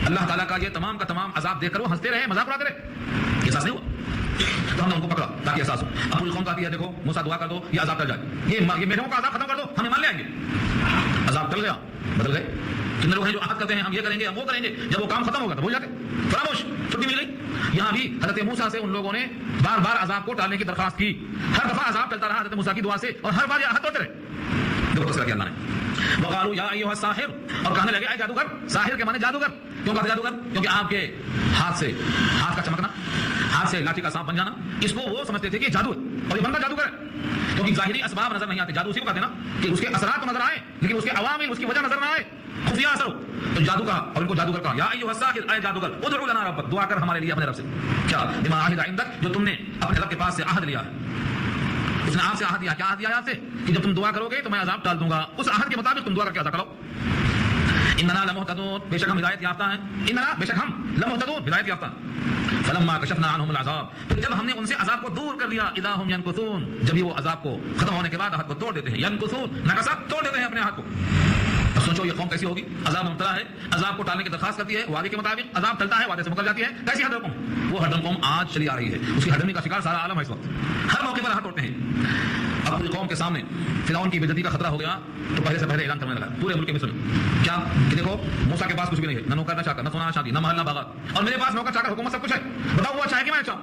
اللہ تعالیٰ کا یہ تمام کا تمام عذاب دیکھ کر وہ ہنستے رہے، مذاق اڑاتے رہے. احساس نہیں ہوا تو ہم نے ان کو پکڑا تاکہ احساس ہو. اب پوری قوم کہتی ہے دیکھو موسیٰ دعا کر دو یہ عذاب ٹل جائے، یہ میڈکوں کا عذاب ختم کر دو، ہم ایمان لے آئیں گے. عذاب ٹل گیا، بدل گئے. کتنے لوگ ہیں جو عہد کرتے ہیں ہم یہ کریں گے ہم وہ کریں گے، جب وہ کام ختم ہوگا تو بھول جاتے، فراموش، چھٹی مل گئی. یہاں بھی حضرت موسیٰ سے ان لوگوں نے بار بار عذاب کو ٹالنے کی درخواست کی. ہر دفعہ عذاب چلتا رہا حضرت موسیٰ کی دعا سے، اور ہر بار یہ عہد توڑتے رہے. دیکھو تذکرہ کیا اللہ نے. وقالوا یا ایھا الساحر، اور کہنے لگے اے جادوگر. ساحر کے معنی جادوگر. کیوں کہتے جادوگر؟ کیونکہ آپ کے ہاتھ کا چمکنا، ہاتھ سے لاٹھی کا سانپ بن جانا، اس کو وہ سمجھتے تھے کہ جادو ہے، اور یہ بندہ جادوگر ہے. کیونکہ ظاہری اسباب نظر نہیں آتے. جادو اسی کو کہتے ہیں نا کہ اس کے اثرات تو نظر آئے لیکن اس کے عوامل، اس کی وجہ نظر نہ آئے، خفیہ اثر ہو. تو جادو کہا اور ان کو جادوگر کہا. یا ایھا الساحر، اے جادوگر، ادعو لنا ربک، دعا کر ہمارے لیے اپنے رب سے. کیا؟ بما عہد عندک، جو تم نے اپنے رب کے پاس سے عہد لیا ہے. اس نے آپ سے عہد دیا. کیا عہد دیا آپ سے؟ کہ جب تم دعا کرو گے تو میں عذاب ٹال دوں گا. اس عہد کے مطابق تم دعا کر کے ادا کرو. اننا لمہتدون، بے شک ہم ہدایت یافتہ ہیں. اننا، بے شک ہم، لمہتدون، ہدایت یافتہ. فلما کشفنا عنہم العذاب، پھر جب ہم نے ان سے عذاب کو دور کر دیا، اذا ہم ینکثون، جب وہ عذاب کو ختم ہونے کے بعد عہد کو توڑ دیتے ہیں. ینکثون، نکث، توڑ دیتے ہیں اپنے عہد کو. اب سوچو یہ قوم کیسی ہوگی؟ عذاب میں مبتلا ہے، عذاب کو ٹالنے کی درخواست کرتی ہے، وعدے کے مطابق عذاب ٹلتا ہے، وعدے سے مکر جاتی ہے. کیسی ہرڈم قوم؟ وہ ہرڈم قوم آج چلی آ رہی ہے. اس کی ہرڈمی کا شکار سارا عالم ہے اس وقت. ہر موقع پر ہاتھ توڑتے ہیں. اب پوری قوم کے سامنے فرعون کی بے عزتی کا خطرہ ہو گیا تو پہلے سے پہلے اعلان کرنے لگا پورے ملک میں. سنیں کیا کہ دیکھو موسیٰ کے پاس کچھ بھی نہیں ہے، نہ نوکر نہ چاکر، نہ سونا نہ چاندی، نہ محل نہ باغات، اور میرے پاس نوکر چاکر حکومت سب کچھ ہے. بتاؤ وہ اچھا ہے کہ میں اچھا ہوں؟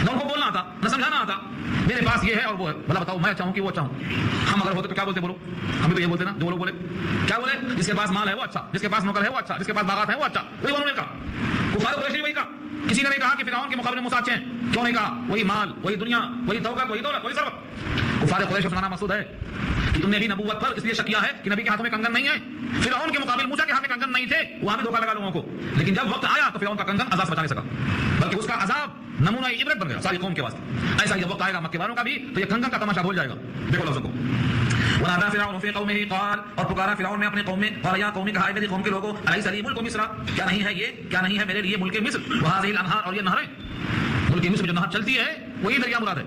نہ ان کو بولنا آتا، نہ سمجھانا آتا. میرے پاس یہ ہے اور وہ ہے، بھلا بتاؤ میں اچھا ہوں کہ وہ اچھا ہوں؟ ہم اگر ہوتے تو کیا بولتے؟ بولو. ہم بھی تو یہ بولتے نا جو لوگ بولے. کیا بولے؟ جس کے پاس مال ہے وہ اچھا، جس کے پاس نوکر ہے وہ اچھا، جس کے پاس باغات ہے وہ اچھا. وہی انہوں نے کہا. کفار قریش نے وہی کہا. کسی نے نہیں کہا کہ فرعون کے مقابلے موسیٰ اچھے ہیں. کیوں نہیں کہا؟ وہی مال، وہی دنیا، وہی دولت، وہی ثروت. کفار قریش کا نام مسعود ہے کہ تم نے بھی نبوت پر اس لیے شک کیا ہے کہ نبی کے ہاتھوں میں کنگن نہیں ہے. فرعون کے مقابل موسیٰ کے ہاتھ میں کنگن نہیں تھے، وہاں بھی دھوکہ لگا لوگوں کو. لیکن جب وقت آیا تو فرعون کا کنگن عذاب سے بچا نہیں سکا، بلکہ اس کا عذاب نمونہ عبرت بن گیا ساری قوم کے واسطے. ایسا ہی جب وقت آئے گا مکے والوں کا بھی تو یہ کنگن کا تماشا بھول جائے گا. دیکھو لفظوں کو. ونادى فرعون في قومه، قال، اور پکارا فرعون نے اپنے قوم میں، قال یا قوم، کہا اے میری قوم کے لوگوں، الیس لی ملک مصر، کیا نہیں ہے یہ، کیا نہیں ہے میرے لیے ملک مصر، وهذه الانهار، اور یہ نہریں. ملک مصر میں جو نہر چلتی ہے وہی دریا مراد ہے.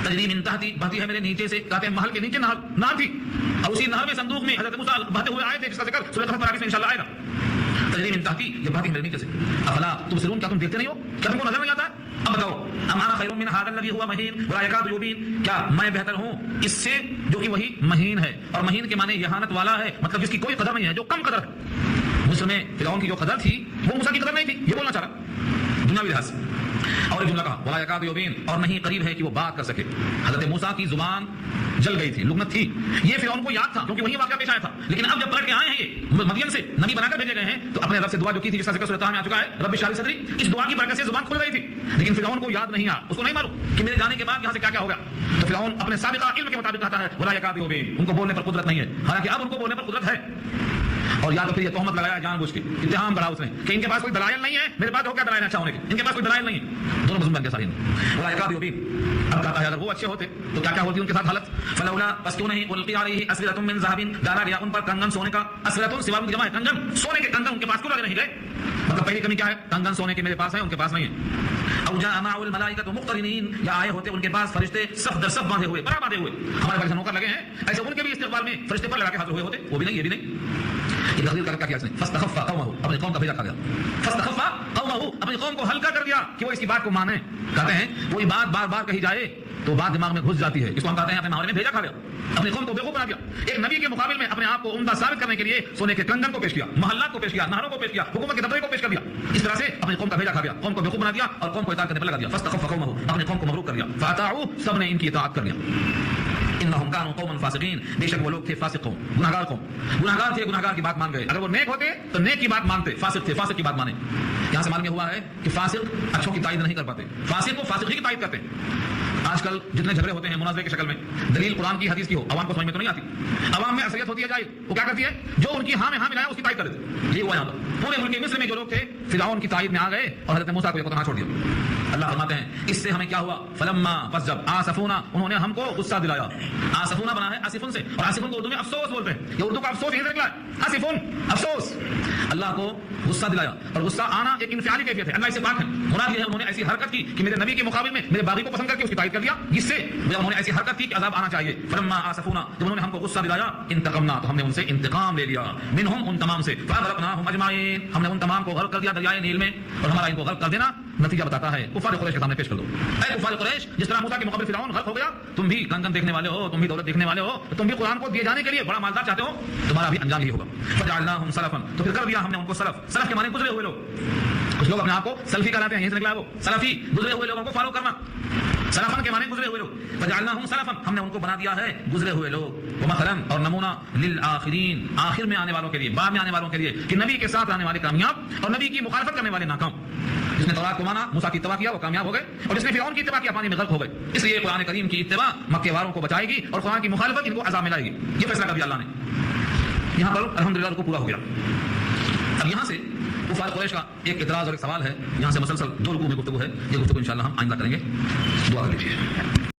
تجری من تحتی، بہتی ہے میرے نیچے سے. کہتے ہیں محل کے نیچے نہر تھی، اور اسی نہر میں صندوق میں حضرت موسیٰ بہتے ہوئے آئے تھے، جس کا ذکر سورۃ القمر میں انشاءاللہ آئے گا. تجری من تحتی، یہ بہتی میرے نیچے سے. افلا تبصرون، کیا تم دیکھتے نہیں ہو؟ کیا تم کو نظر نہیں آتا ہے؟ اب بتاؤ، ام انا خیر من هذا الذي هو مهين ولا يكاد يبين، کیا میں بہتر ہوں اس سے جو کہ وہی مہین ہے. اور مہین کے معنی اہانت والا ہے، مطلب جس کی کوئی قدر نہیں ہے، جو کم قدر ہے. مصر میں فرعون کی جو قدر تھی وہ موسیٰ کی قدر نہیں تھی، یہ بولنا چاہ رہا دنیاوی لحاظ سے. اور ایک جملہ کہا ولا یکاد یبین، اور نہیں قریب ہے کہ وہ بات کر سکے. حضرت موسیٰ کی زبان جل گئی تھی، لغنت تھی. یہ فرعون کو یاد تھا کیونکہ وہی واقعہ پیش آیا تھا. لیکن اب جب پلٹ کے آئے ہیں یہ مدین سے نبی بنا کر بھیجے گئے ہیں تو اپنے رب سے دعا جو کی تھی، جس کا ذکر سورۃ طٰہٰ میں آ چکا ہے، رب اشرح لی صدری، اس دعا کی برکت سے زبان کھل گئی تھی. لیکن فرعون کو یاد نہیں آیا، اس کو نہیں معلوم کہ میرے جانے کے بعد یہاں سے کیا کیا ہوگا. تو فرعون اپنے سابقہ علم کے مطابق کہتا ہے ولا یکاد یبین، ان کو بولنے پر قدرت نہیں ہے، حالانکہ اب ان کو بولنے پر قدرت ہے. اور یا تو پھر یہ تہمت لگایا جان بوجھ کے، اتہام بڑھا اس نے کہ ان کے پاس کوئی دلائل نہیں ہے، میرے پاس ہو کیا دلائل اچھا ہونے کے، ان کے پاس کوئی دلائل نہیں ہے، دونوں مضمون بن گئے سارے۔ اب کہتا ہے اگر وہ اچھے ہوتے تو کیا کیا ہوتی ان کے ساتھ حالت، فلولا بس کیوں نہیں القی علیہ اسورۃ من ذهب، ڈالا گیا ان پر کنگن سونے کا، اسورۃ سوا کی جمع ہے کنگن، سونے کے کنگن ان کے پاس کیوں لگے نہیں گئے؟ مطلب پہلی کمی کیا ہے، کنگن سونے کے میرے پاس ہے ان کے پاس نہیں ہے۔ او جاء معه الملائکۃ مقترنین، یا آئے ہوتے ان کے پاس فرشتے صف در صف باندھے ہوئے، برابر باندھے ہوئے، ہمارے پاس نوکر لگے ہیں ایسے ان کے بھی استقبال میں فرشتے پر لگا کے حاضر ہوئے ہوتے، وہ بھی نہیں، یہ بھی نہیں۔ یہ تقریر کر کیا اس نے فاستخف قومه، اپنی قوم کا بھیجا کھا گیا، فاستخف قومه، اپنی قوم کو ہلکا کر دیا کہ وہ اس کی بات کو مانے۔ کہتے ہیں کوئی بات بار بار کہی جائے تو بات دماغ میں گھس جاتی ہے، اس کو ہم کہتے ہیں اپنے محاورے میں بھیجا کھا گیا، اپنی قوم کو بیوقوف بنا دیا۔ ایک نبی کے مقابل میں اپنے آپ کو عمدہ ثابت کرنے کے لیے سونے کے کنگن کو پیش کیا، محلات کو پیش کیا، نہروں کو پیش کیا، حکومت کے دفتر کو پیش کر دیا، اس طرح سے اپنی قوم کا بھیجا کھا گیا، قوم کو بیوقوف بنا دیا اور قوم کو اطاعت کرنے پر لگا دیا۔ فاستخف قومه، اپنی قوم کو مغروب کر دیا، فاطاعوا، سب نے ان کی اطاعت کر لیا۔ انہم کانوا قوما فاسقین، بے شک وہ لوگ تھے فاسق قوم، گنہگار قوم، گنہگار تھے، گنہگار کی بات مان گئے۔ اگر وہ نیک ہوتے تو نیک کی بات مانتے، فاسق تھے، فاسق کی بات مانے۔ یہاں سے معلوم ہوا ہے کہ فاسق اچھوں کی تائید نہیں کر پاتے، فاسق کو فاسق ہی کی تائید کرتے ہیں۔ آج کل جتنے جھگڑے ہوتے ہیں مناظرے کی شکل میں، دلیل قرآن کی حدیث کی ہو، عوام کو سمجھ میں تو نہیں آتی، عوام میں اکثریت ہوتی ہے جاہل، وہ کیا کرتی ہے جو ان کی ہاں میں ہاں ملایا اس کی تائید کر دیتے۔ یہ ہوا یہاں پر پورے ملک مصر میں جو لوگ تھے فرعون کی تائید میں آ گئے اور حضرت موسیٰ کو یہ قطعہ چھوڑ دیا۔ اللہ فرماتے ہیں اس سے ہمیں کیا ہوا، فلما، پس جب، آسفونا، انہوں نے ہم کو غصہ دلایا۔ آسفونا بنا ہے آصفن سے، اور آصفن کو اردو میں افسوس بولتے ہیں، یہ اردو کا افسوس یہی سے نکلا ہے، آصفن افسوس۔ اللہ کو غصہ دلایا، اور غصہ آنا ایک انفعالی کیفیت ہے، اللہ اس سے پاک ہے۔ مراد یہ ہے انہوں نے ایسی حرکت کی کہ میرے نبی کے مقابل میں میرے باغی کو پسند کر کے اس کی تائید کر دیا، جس سے جب انہوں نے ایسی حرکت کی کہ عذاب آنا چاہیے۔ فلما آسفونا، جب انہوں نے ہم کو غصہ دلایا، انتقمنا، تو ہم نے ان سے انتقام لے لیا، منہم، ان تمام سے، فاغرقناہم اجمعین، ہم نے ان تمام کو غرق کر دیا دریائے نیل میں۔ اور ہمارا ان کو غرق کر دینا نتیجہ بتاتا ہے، کفار قریش کے سامنے پیش کر دو۔ اے کفار قریش، جس طرح موسیٰ کے مقابل فرعون غرق ہو گیا، تم بھی کنگن دیکھنے والے ہو، تم بھی دولت دیکھنے والے ہو، تم بھی قرآن کو دیے جانے کے لیے بڑا مالدار چاہتے ہو، تمہارا بھی انجام یہی ہوگا۔ فجعلناہم سلفا، تو پھر کر دیا ہم نے ان کو سلف، سلف کے معنی گزرے ہوئے لوگ، کچھ لوگ اپنے آپ کو سلفی کہلاتے ہیں، یہیں سے نکلا ہے وہ سلفی، گزرے ہوئے لوگوں کو فالو کرنا، سلفن کے معنی گزرے ہوئے لوگ، فجعلناہم سلفا، ہم نے ان کو بنا دیا ہے گزرے ہوئے لوگ، ومثلا، اور نمونہ، للآخرین، آخر میں آنے والوں کے لیے، بعد میں آنے والوں کے لیے، کہ نبی کے ساتھ آنے والے کامیاب اور نبی کی مخالفت کرنے والے ناکام۔ جس نے تورات کو مانا، موسیٰ کی اتباع کیا، وہ کامیاب ہو گئے، اور جس نے فرعون کی اتباع کیا پانی میں غرق ہو گئے۔ اس لیے قرآن کریم کی اتباع مکے والوں کو بچائے گی اور قرآن کی مخالفت ان کو عذاب میں لائے گی، یہ فیصلہ کر دیا اللہ نے۔ یہاں پر الحمدللہ رکوع پورا ہو گیا۔ اب یہاں سے کفار قریش کا ایک اعتراض اور ایک سوال ہے، یہاں سے مسلسل 2 رکوع میں گفتگو ہے، یہ گفتگو انشاءاللہ ہم آئندہ کریں گے، دعا کر لیجیے۔